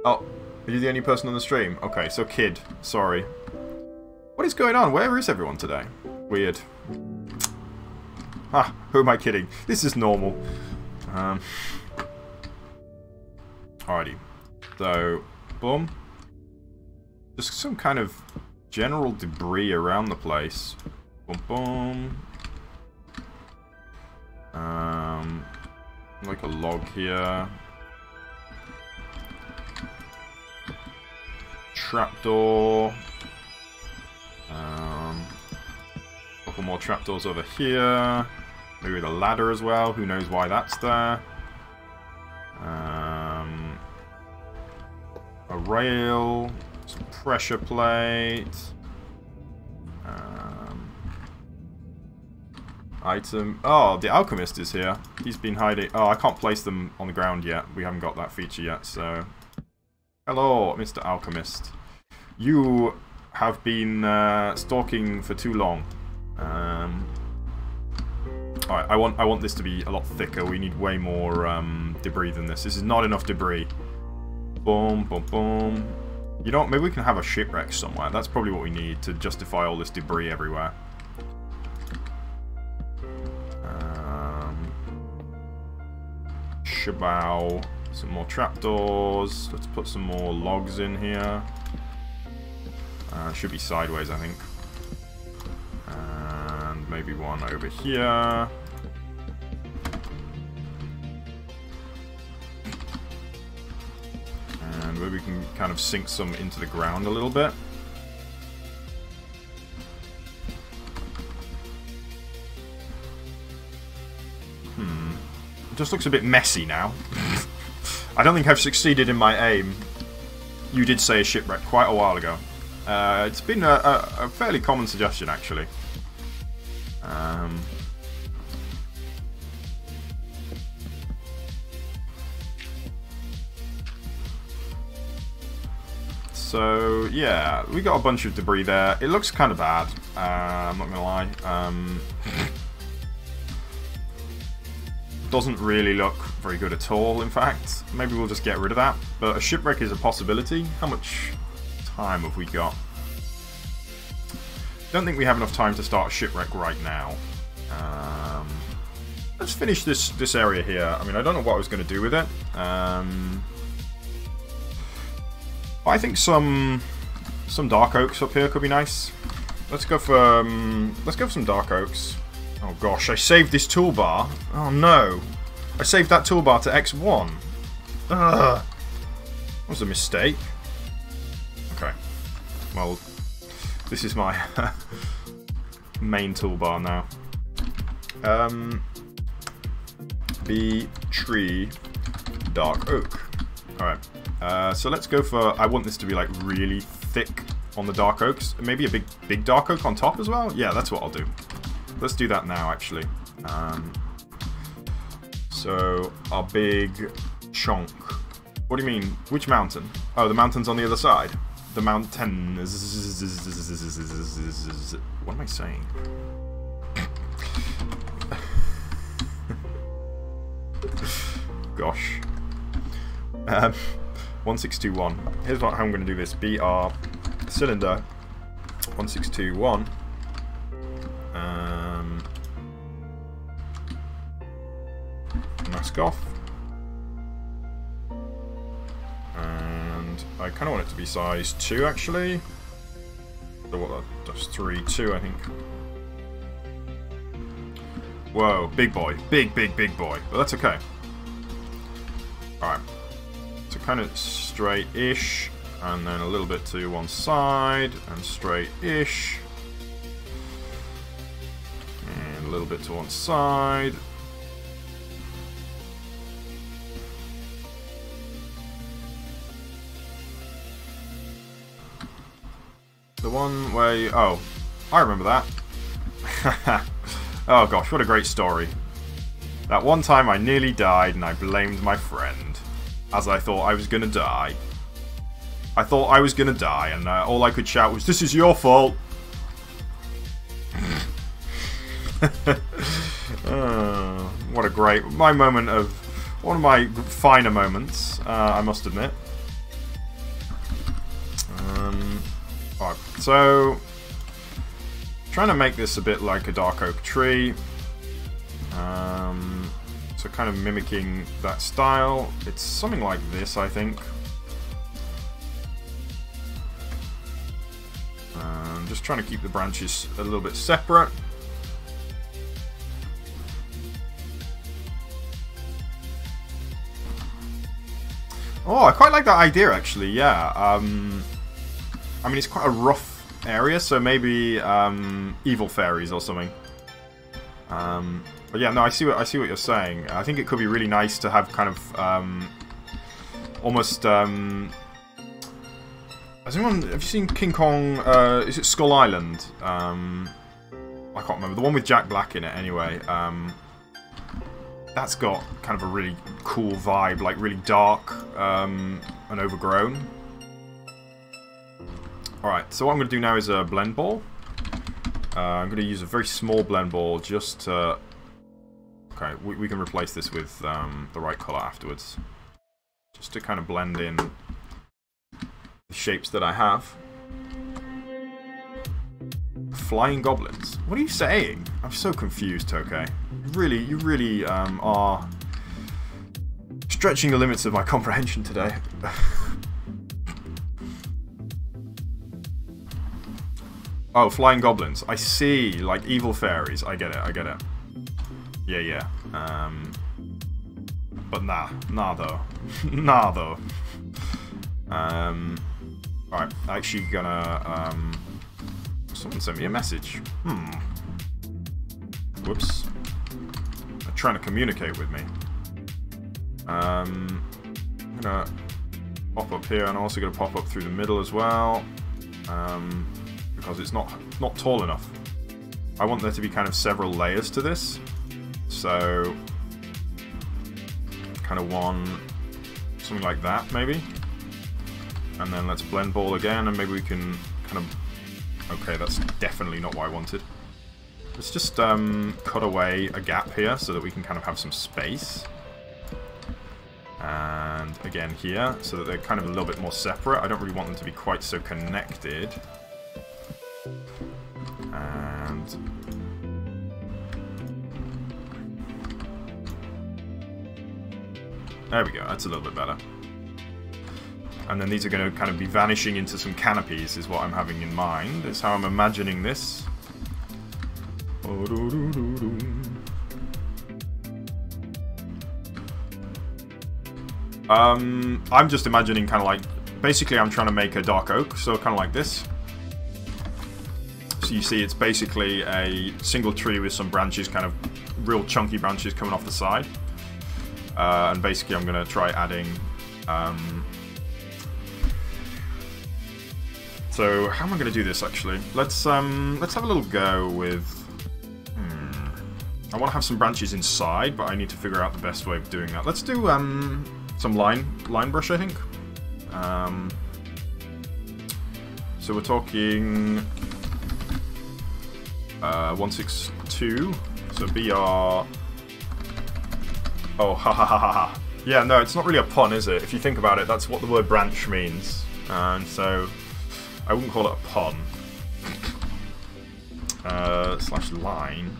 Oh, are you the only person on the stream? Okay, so kid, sorry. What is going on? Where is everyone today? Weird. Ah, who am I kidding? This is normal. Alrighty. So, boom. Just some kind of general debris around the place. Boom, boom. Like a log here. Trapdoor. Couple more trapdoors over here. Maybe with a ladder as well. Who knows why that's there. A rail. Some pressure plate. Item. Oh, the alchemist is here. He's been hiding. Oh, I can't place them on the ground yet. We haven't got that feature yet, so... Hello, Mr. Alchemist. You have been stalking for too long. Alright, I want this to be a lot thicker. We need way more debris than this. This is not enough debris. Boom, boom, boom. You know what? Maybe we can have a shipwreck somewhere. That's probably what we need to justify all this debris everywhere. Shabow. Some more trapdoors. Let's put some more logs in here. It should be sideways, I think. And maybe one over here. And maybe we can kind of sink some into the ground a little bit. It just looks a bit messy now. I don't think I've succeeded in my aim. You did say a shipwreck quite a while ago. It's been a fairly common suggestion, actually. So, yeah, we got a bunch of debris there. It looks kind of bad, I'm not gonna lie. Doesn't really look very good at all, in fact. Maybe we'll just get rid of that. But a shipwreck is a possibility. How much time have we got? Don't think we have enough time to start a shipwreck right now. Let's finish this area here. I mean, I don't know what I was going to do with it. I think some dark oaks up here could be nice. Let's go for some dark oaks. Oh gosh, I saved this toolbar. Oh no. I saved that toolbar to X1. Ugh. That was a mistake. Okay. Well, this is my main toolbar now. B tree dark oak. Alright. So let's go for, I want this to be like really thick on the dark oaks. Maybe a big dark oak on top as well? Yeah, that's what I'll do. Let's do that now, actually. So, our big chunk. What do you mean? Which mountain? Oh, the mountain's on the other side. The mountain. What am I saying? Gosh. 1621. Here's how I'm going to do this. BR cylinder 1621. Mask off. And I kind of want it to be size 2, actually. So what, that's 3, 2, I think. Whoa, big boy. Big boy. But that's okay. Alright. So kind of straight-ish. And then a little bit to one side. And straight-ish. And a little bit to one side. The one where you, oh, I remember that. Oh gosh, what a great story. That one time I nearly died and I blamed my friend, as I thought I was gonna die. I thought I was gonna die and all I could shout was, "This is your fault!" What a great, one of my finer moments, I must admit. Alright, so trying to make this a bit like a dark oak tree. So kind of mimicking that style. It's something like this, I think. Just trying to keep the branches a little bit separate. Oh, I quite like that idea, actually, yeah. I mean, it's quite a rough area, so maybe evil fairies or something. But yeah, no, I see what you're saying. I think it could be really nice to have kind of almost. Have you seen King Kong? Is it Skull Island? I can't remember, the one with Jack Black in it. Anyway, that's got kind of a really cool vibe, like really dark and overgrown. Alright, so what I'm going to do now is a blend ball. I'm going to use a very small blend ball just to Okay, we can replace this with the right colour afterwards. Just to kind of blend in the shapes that I have. Flying goblins. What are you saying? I'm so confused, Tokay. You really are stretching the limits of my comprehension today. Oh, flying goblins. I see. Like evil fairies. I get it. Yeah. But nah though. Nah though. Alright, actually gonna someone sent me a message. Whoops. They're trying to communicate with me. I'm gonna pop up here, and I'm also gonna pop up through the middle as well. Because it's not tall enough. I want there to be kind of several layers to this. So kind of something like that maybe. And then let's blend ball again, and maybe we can kind of... Okay, that's definitely not what I wanted. Let's just cut away a gap here so that we can kind of have some space. And again here, so that they're kind of a little bit more separate. I don't really want them to be quite so connected. And... there we go, that's a little bit better. And then these are going to kind of be vanishing into some canopies, is what I'm having in mind. Is how I'm imagining this. I'm just imagining kind of like... basically I'm trying to make a dark oak, so kind of like this. So you see it's basically a single tree with some branches, kind of real chunky branches coming off the side. And basically I'm going to try adding... so how am I going to do this actually? Let's have a little go with... I want to have some branches inside, but I need to figure out the best way of doing that. Let's do some line brush, I think. So we're talking 162. So BR... oh, ha ha ha ha ha. Yeah, no, it's not really a pun, is it? If you think about it, that's what the word branch means. And so I wouldn't call it a pun. Slash line.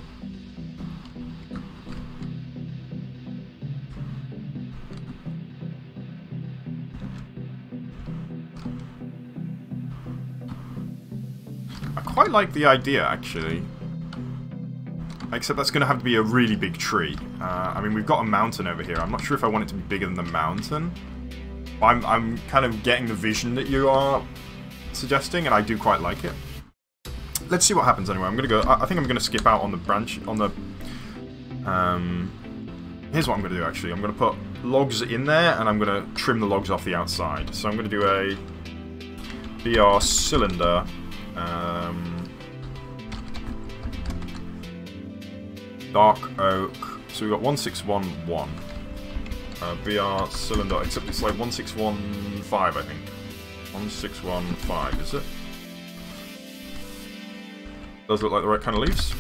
I quite like the idea, actually. Except that's going to have to be a really big tree. I mean, we've got a mountain over here. I'm not sure if I want it to be bigger than the mountain. I'm kind of getting the vision that you are suggesting, and I do quite like it. Let's see what happens anyway. I'm going to go... I think I'm going to skip out on the branch... on the... here's what I'm going to do, actually. I'm going to put logs in there, and I'm going to trim the logs off the outside. So I'm going to do a BR cylinder... dark oak. So we've got 1611. BR cylinder, except it's like 1615, I think. 1615, is it? Does look like the right kind of leaves.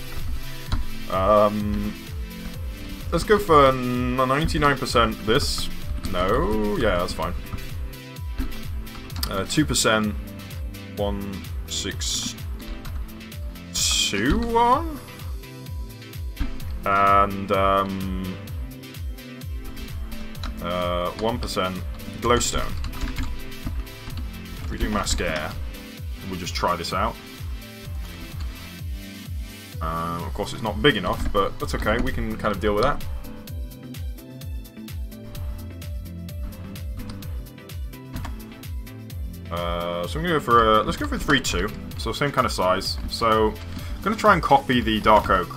Let's go for 99% this. No, yeah, that's fine. 2%. 1621. And 1% glowstone. If we do mascara, we'll just try this out. Of course, it's not big enough, but that's okay. We can kind of deal with that. So I'm gonna go for let's go for 3-2. So same kind of size. So I'm gonna try and copy the dark oak.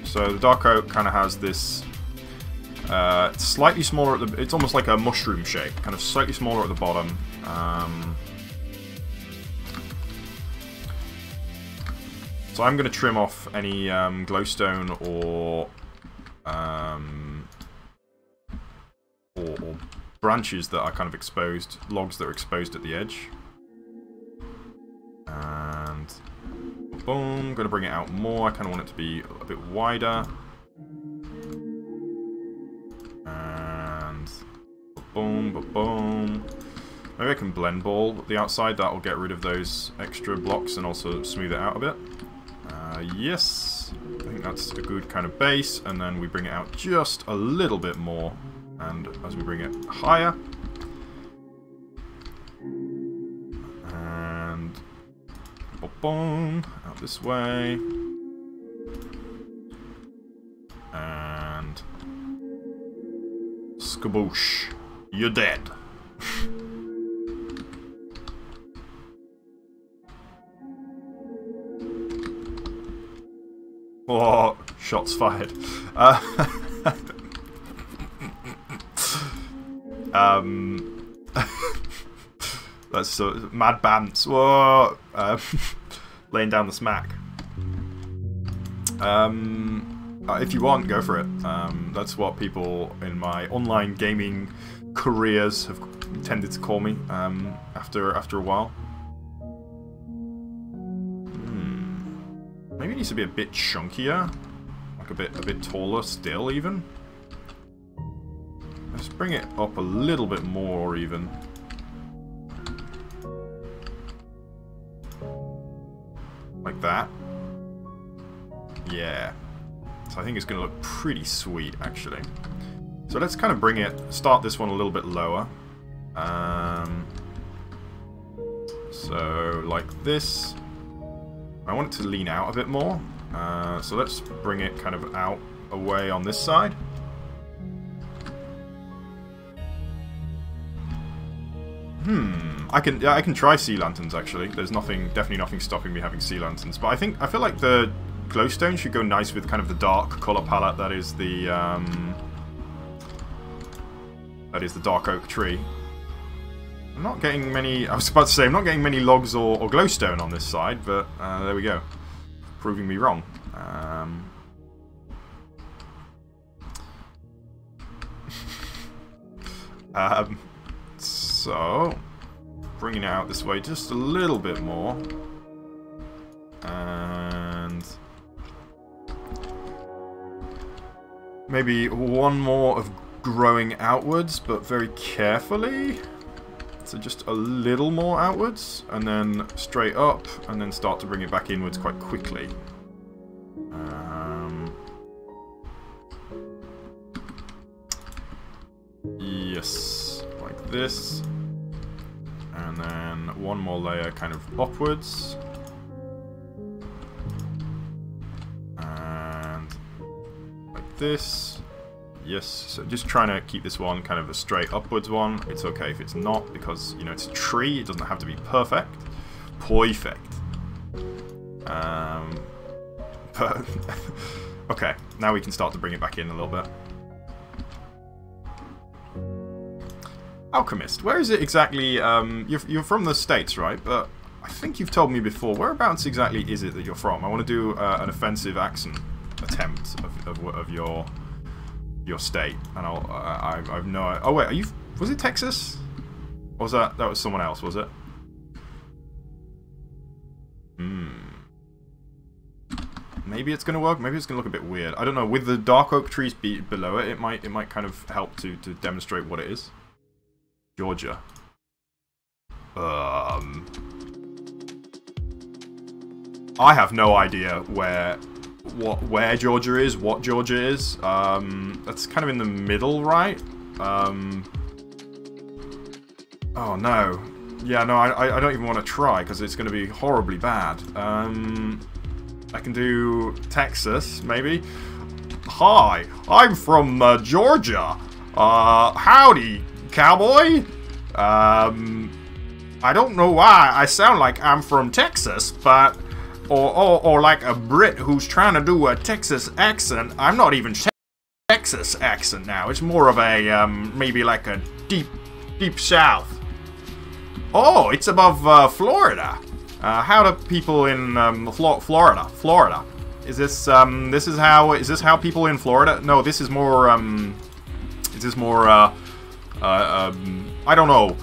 So the dark oak kind of has this slightly smaller at the... it's almost like a mushroom shape, kind of slightly smaller at the bottom. So I'm going to trim off any glowstone or branches that are kind of exposed, logs that are exposed at the edge. And boom, I'm going to bring it out more. I kind of want it to be a bit wider. boom, boom. Maybe I can blend ball the outside. That will get rid of those extra blocks and also smooth it out a bit. Yes, I think that's a good kind of base, and then we bring it out just a little bit more, and as we bring it higher, and boom, out this way, and skaboosh, you're dead. Oh, shots fired. That's so mad bants. Whoa, laying down the smack. If you want, go for it. That's what people in my online gaming careers have tended to call me. After a while. Maybe it needs to be a bit chunkier, like a bit taller still, even. Let's bring it up a little bit more, even. Like that. Yeah. So I think it's going to look pretty sweet, actually. So let's kind of bring it, start this one a little bit lower. So like this. I want it to lean out a bit more, so let's bring it kind of out away on this side. I can try sea lanterns actually. There's definitely nothing stopping me having sea lanterns. But I feel like the glowstone should go nice with kind of the dark color palette that is the dark oak tree. I'm not getting many. I was about to say I'm not getting many logs or glowstone on this side, but there we go, proving me wrong. So bringing it out this way just a little bit more, and maybe one more of growing outwards, but very carefully. So just a little more outwards, and then straight up, and then start to bring it back inwards quite quickly. Yes, like this. And then one more layer kind of upwards. And like this. Yes, so just trying to keep this one kind of a straight upwards one. It's okay if it's not, because, you know, it's a tree. It doesn't have to be perfect. Perfect. But okay, now we can start to bring it back in a little bit. Alchemist, where is it exactly? You're from the States, right? But I think you've told me before. Whereabouts exactly is it that you're from? I want to do an offensive accent attempt of your state, and I've no. Oh wait, are you? Was it Texas? Or was that was someone else? Was it? Maybe it's gonna work. Maybe it's gonna look a bit weird. I don't know. With the dark oak trees below it, it might kind of help to demonstrate what it is. Georgia. I have no idea where Georgia is, what Georgia is. That's kind of in the middle, right? Oh no. Yeah, no, I don't even want to try, because it's going to be horribly bad. I can do Texas, maybe. Hi, I'm from Georgia. Howdy, cowboy. I don't know why I sound like I'm from Texas, but... Or like a Brit who's trying to do a Texas accent. I'm not even Texas accent now. It's more of a, maybe like a deep south. Oh, it's above Florida. How do people in Florida? Is this how people in Florida? No, this is more I don't know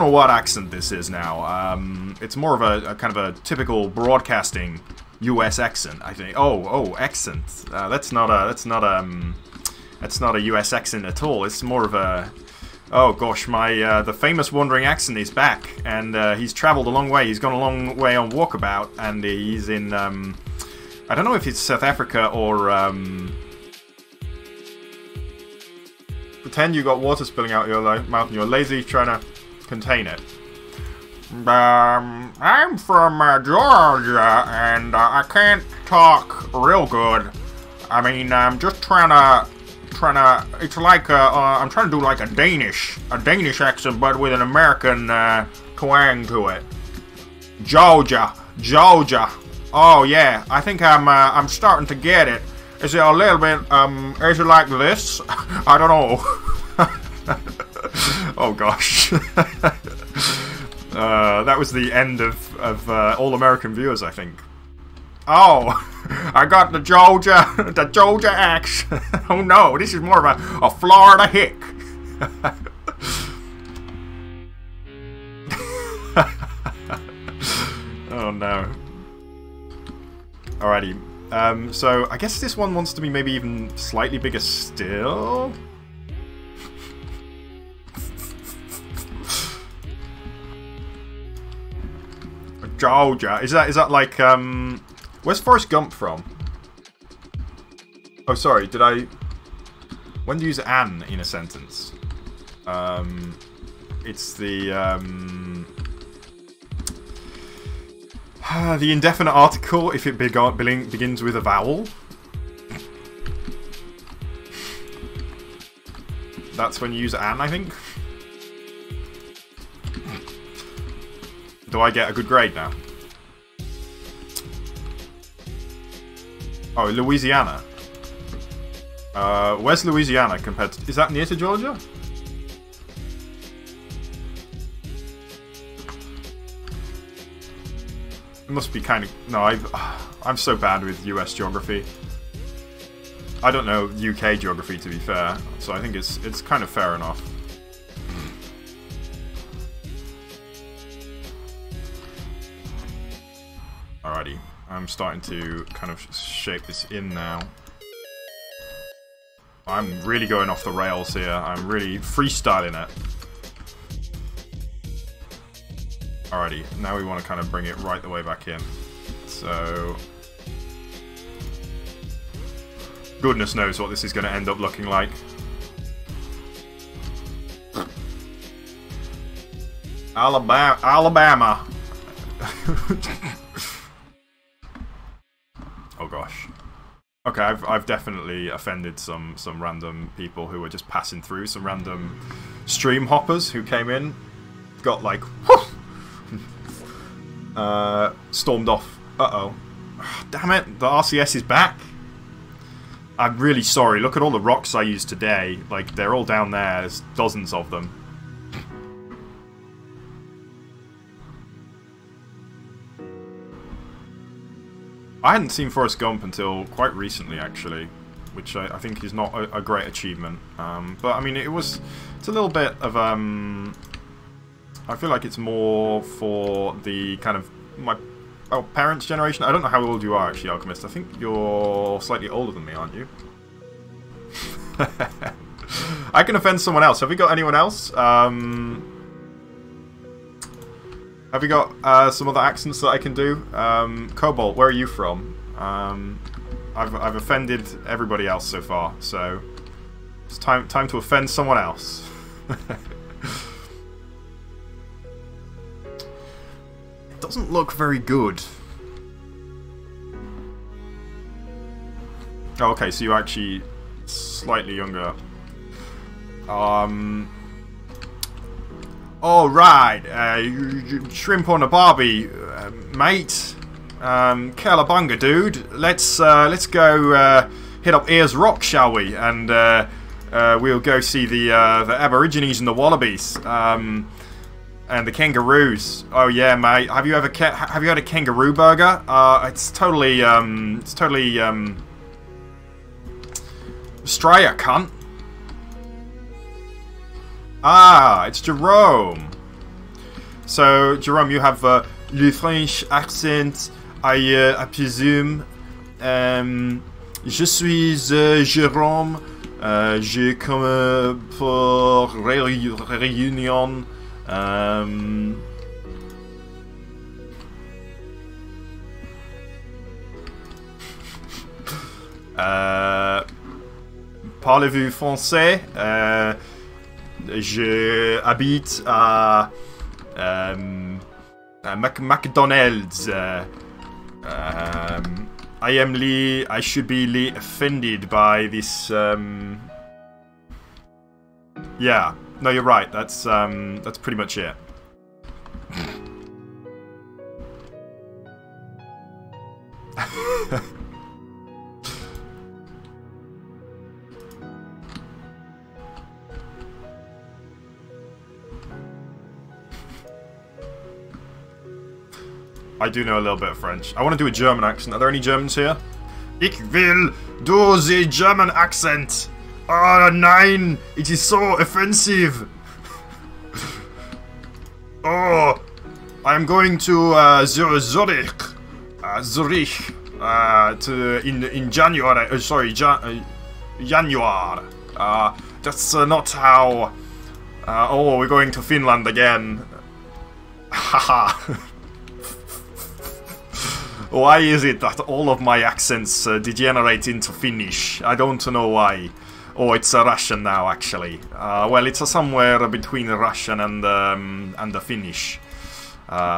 what accent this is now. It's more of a kind of a typical broadcasting U.S. accent, I think. Oh, accent. That's not a U.S. accent at all. It's more of a Oh gosh, my the famous wandering accent is back, and he's travelled a long way. He's gone a long way on walkabout, and he's in I don't know if it's South Africa or pretend you got water spilling out your mouth and you're lazy trying to contain it. I'm from Georgia, and I can't talk real good. I mean, I'm just trying to. It's like I'm trying to do like a Danish accent, but with an American twang to it. Georgia. Oh yeah, I think I'm starting to get it. Is it a little bit? Is it like this? I don't know. Oh gosh. That was the end of All American Viewers, I think. Oh, I got the Georgia accent. Oh no, this is more of a Florida hick. Oh no. Alrighty. So I guess this one wants to be maybe even slightly bigger still. Georgia. Is that like where's Forrest Gump from? Oh, sorry. Did I? When do you use an in a sentence? It's the indefinite article if it begins with a vowel. That's when you use an, I think. Do I get a good grade now? Oh, Louisiana. Where's Louisiana compared to... Is that near to Georgia? It must be kind of... No, I'm so bad with US geography. I don't know UK geography, to be fair. So I think it's kind of fair enough. Alrighty. I'm starting to kind of shape this in now. I'm really going off the rails here. I'm really freestyling it. Alrighty, now we want to kind of bring it right the way back in. So... Goodness knows what this is going to end up looking like. Alabama. Oh gosh. Okay, I've definitely offended some random people who were just passing through, some random stream hoppers who came in, got like stormed off. Uh-oh. Damn it, the RCS is back. I'm really sorry. Look at all the rocks I used today. Like, they're all down there. There's dozens of them. I hadn't seen Forrest Gump until quite recently, actually, which I think is not a great achievement. But I mean, it's a little bit of I feel like it's more for the kind of my parents' generation. I don't know how old you are, actually, Alchemist. I think you're slightly older than me, aren't you? I can offend someone else. Have we got anyone else? Have you got some other accents that I can do? Cobalt, where are you from? I've offended everybody else so far, so it's time to offend someone else. It doesn't look very good. Oh, okay, so you're actually slightly younger. Alright, shrimp on a barbie, mate. Cowabunga, dude. Let's go hit up Ayers Rock, shall we? And we'll go see the Aborigines and the Wallabies, and the kangaroos. Oh yeah, mate. Have you had a kangaroo burger? It's totally Australia, cunt. Ah, it's Jerome. So, Jerome, you have le French accent, I presume. Je suis Jérôme. J'ai comme pour réunion. Parlez-vous français? Je habite à McDonald's. I should be offended by this. Yeah, no, you're right. That's pretty much it. I do know a little bit of French. I want to do a German accent. Are there any Germans here? Ich will do the German accent. Oh, nein! It is so offensive. Oh, I am going to Zurich. Zurich. In January. Sorry, January. That's not how. Oh, we're going to Finland again. Haha. Why is it that all of my accents degenerate into Finnish? I don't know why. Oh, it's Russian now, actually. Well, it's somewhere between Russian and the Finnish.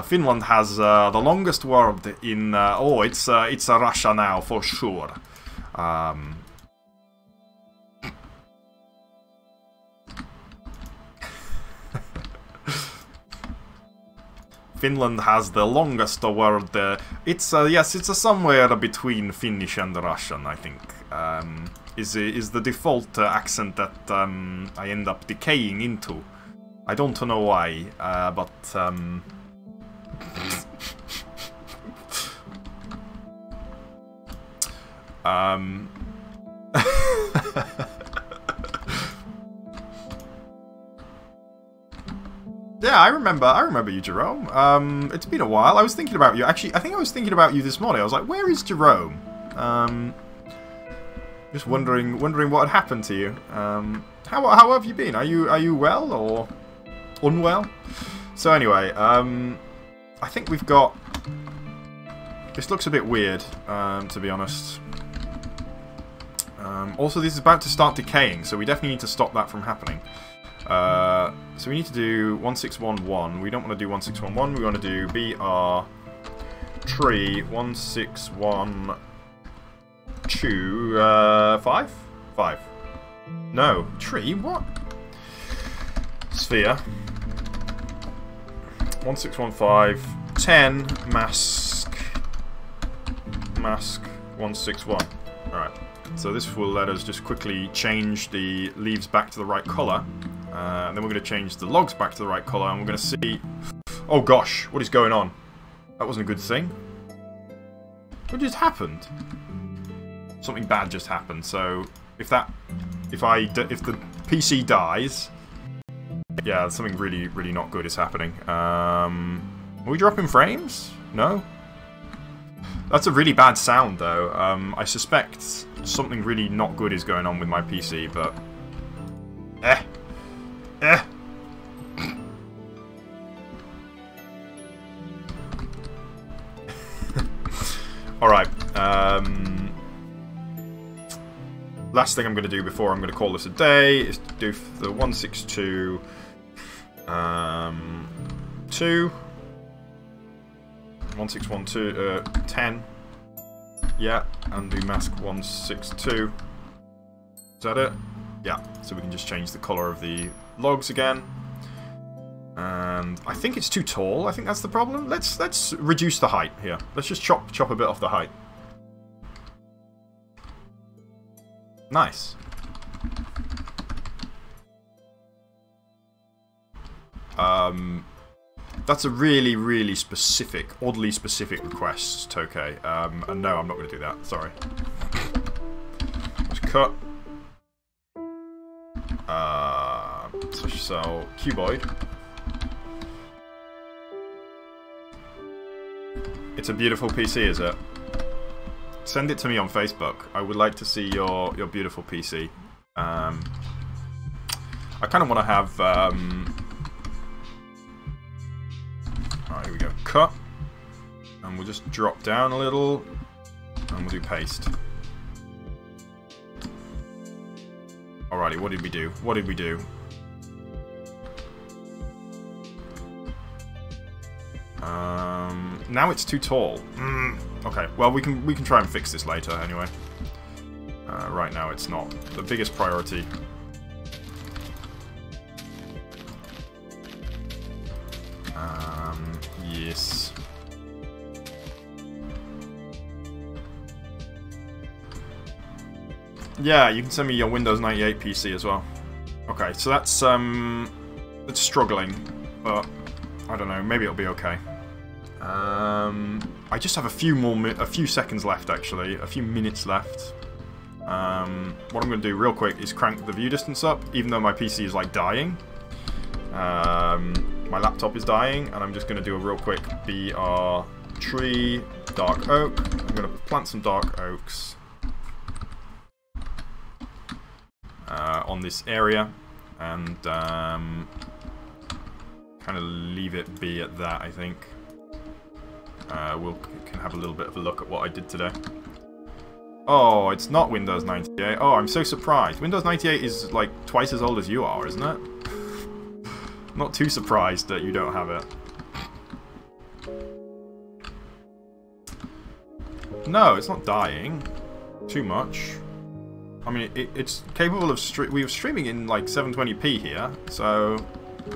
Finland has the longest word in. Oh, it's Russia now for sure. Finland has the longest word. It's yes, it's somewhere between Finnish and Russian, I think. Is the default accent that I end up decaying into. I don't know why, but yeah, I remember you, Jerome. It's been a while. I was thinking about you. Actually, I think I was thinking about you this morning. I was like, where is Jerome? Just wondering what had happened to you. How have you been? Are you well or unwell? So anyway, I think we've got. This looks a bit weird, to be honest. Also, this is about to start decaying, so we definitely need to stop that from happening. So we need to do 1611. We don't want to do 1611. We want to do BR tree 1612 5. No, tree. What? Sphere 1615 10 mask 161. All right. So this will let us just quickly change the leaves back to the right colour. And then we're going to change the logs back to the right colour, and we're going to see... Oh gosh, what is going on? That wasn't a good thing. What just happened? Something bad just happened, so if the PC dies... Yeah, something really, really not good is happening. Are we dropping frames? No? That's a really bad sound, though. I suspect something really not good is going on with my PC, but... Alright, last thing I'm going to do before I'm going to call this a day is to do the 162 2 1612 10, yeah, and do mask 162. Is that it? Yeah, so we can just change the colour of the logs again. And I think it's too tall. I think that's the problem. Let's reduce the height here. Let's just chop a bit off the height. Nice. That's a really, really specific, oddly specific request, Tokay. And no, I'm not going to do that. Sorry. Let's cut. So cuboid. It's a beautiful PC, is it? Send it to me on Facebook. I would like to see your beautiful PC. I kind of want to have... Alright, here we go. Cut. And we'll just drop down a little. And we'll do paste. Alrighty, what did we do? What did we do? Now it's too tall. Okay, well we can try and fix this later anyway. Right now it's not the biggest priority. Yes. Yeah, you can send me your Windows 98 PC as well. Okay, so that's it's struggling, but I don't know. Maybe it'll be okay. I just have a few seconds left, actually, a few minutes left. What I'm going to do real quick is crank the view distance up, even though my PC is like dying. My laptop is dying, and I'm just going to do a real quick BR tree dark oak. I'm going to plant some dark oaks on this area, and kind of leave it be at that, I think. We can have a little bit of a look at what I did today. Oh, it's not Windows 98. Oh, I'm so surprised. Windows 98 is like twice as old as you are, isn't it? Not too surprised that you don't have it. No, it's not dying too much. I mean, it's capable of we were streaming in like 720p here, so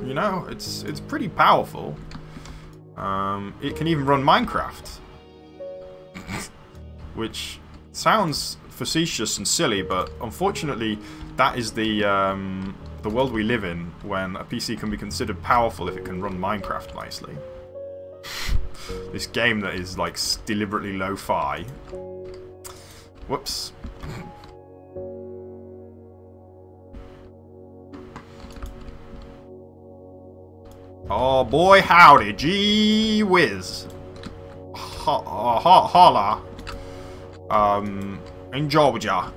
you know, it's pretty powerful. It can even run Minecraft, which sounds facetious and silly, but unfortunately, that is the world we live in when a PC can be considered powerful if it can run Minecraft nicely. This game that is like deliberately lo-fi. Whoops. Oh boy, howdy, gee whiz. Holla. In Georgia.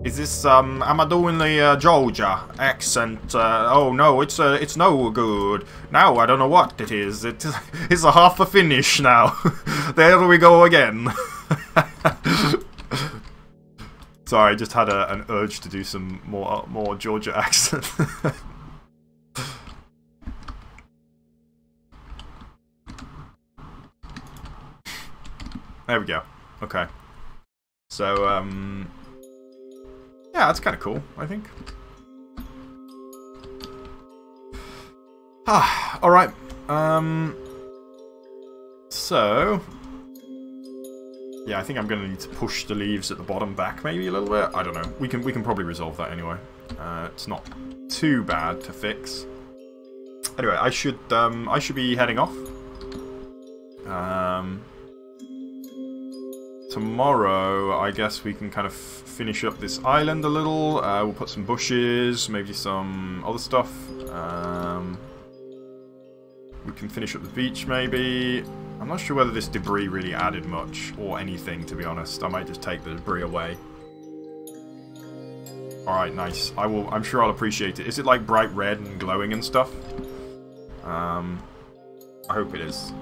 Is this, am I doing the Georgia accent? Oh no, it's no good. Now I don't know what it is. It's a half a finish now. There we go again. Sorry, I just had an urge to do some more Georgia accent. There we go. Okay. So, yeah, that's kind of cool, I think. Alright. So... yeah, I think I'm going to need to push the leaves at the bottom back maybe a little bit. I don't know. We can probably resolve that anyway. It's not too bad to fix. Anyway, I should be heading off. Tomorrow, I guess we can kind of finish up this island a little. We'll put some bushes, maybe some other stuff. We can finish up the beach, maybe. I'm not sure whether this debris really added much or anything, to be honest. I might just take the debris away. Alright, nice. I'm sure I'll appreciate it. Is it like bright red and glowing and stuff? I hope it is.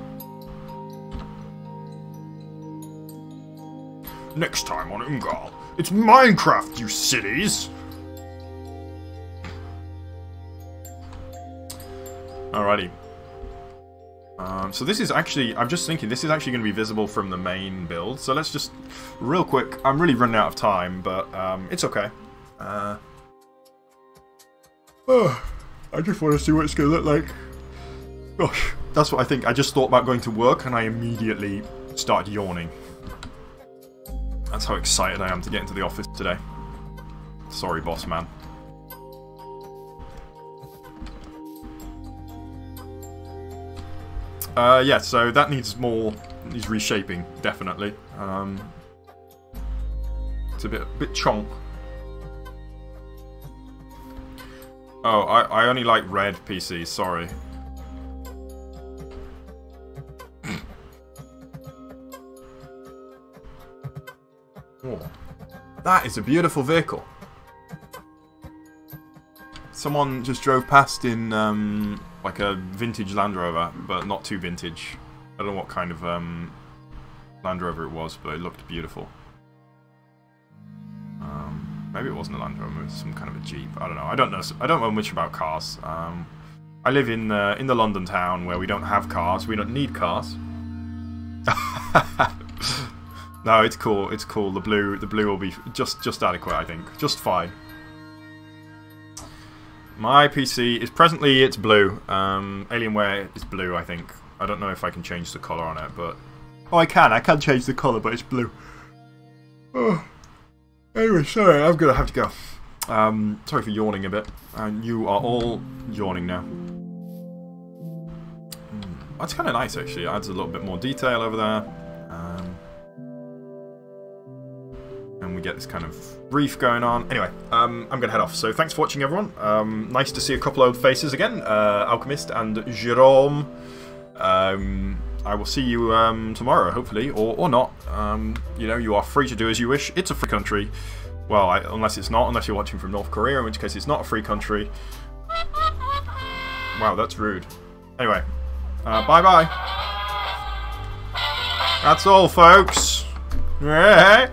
Next time on Ungal, it's Minecraft, you sillies! Alrighty. So this is actually, I'm just thinking, this is actually going to be visible from the main build. So let's just, real quick, I'm really running out of time, but it's okay. I just want to see what it's going to look like. Gosh, that's what I think. I just thought about going to work and I immediately started yawning. That's how excited I am to get into the office today. Sorry, boss man. Yeah, so that needs reshaping, definitely. It's a bit chonk. Oh, I only like red PCs, sorry. Oh, that is a beautiful vehicle. Someone just drove past in like a vintage Land Rover, but not too vintage. I don't know what kind of Land Rover it was, but it looked beautiful. Maybe it wasn't a Land Rover, it was some kind of a Jeep. I don't know. I don't know much about cars. I live in the London town where we don't have cars. We don't need cars. No, it's cool. It's cool. The blue will be just adequate, I think. Just fine. My PC is presently it's blue. Alienware is blue, I think. I don't know if I can change the colour on it, but oh, I can. I can change the colour, but it's blue. Oh. Anyway, sorry, I'm gonna have to go. Sorry for yawning a bit. You are all yawning now. That's kind of nice, actually. It adds a little bit more detail over there. And we get this kind of reef going on. Anyway, I'm going to head off. So thanks for watching, everyone. Nice to see a couple old faces again. Alchemist and Jerome. I will see you tomorrow, hopefully, or not. You know, you are free to do as you wish. It's a free country. Well, unless it's not. Unless you're watching from North Korea, in which case it's not a free country. Wow, that's rude. Anyway, bye-bye. That's all, folks. Yeah.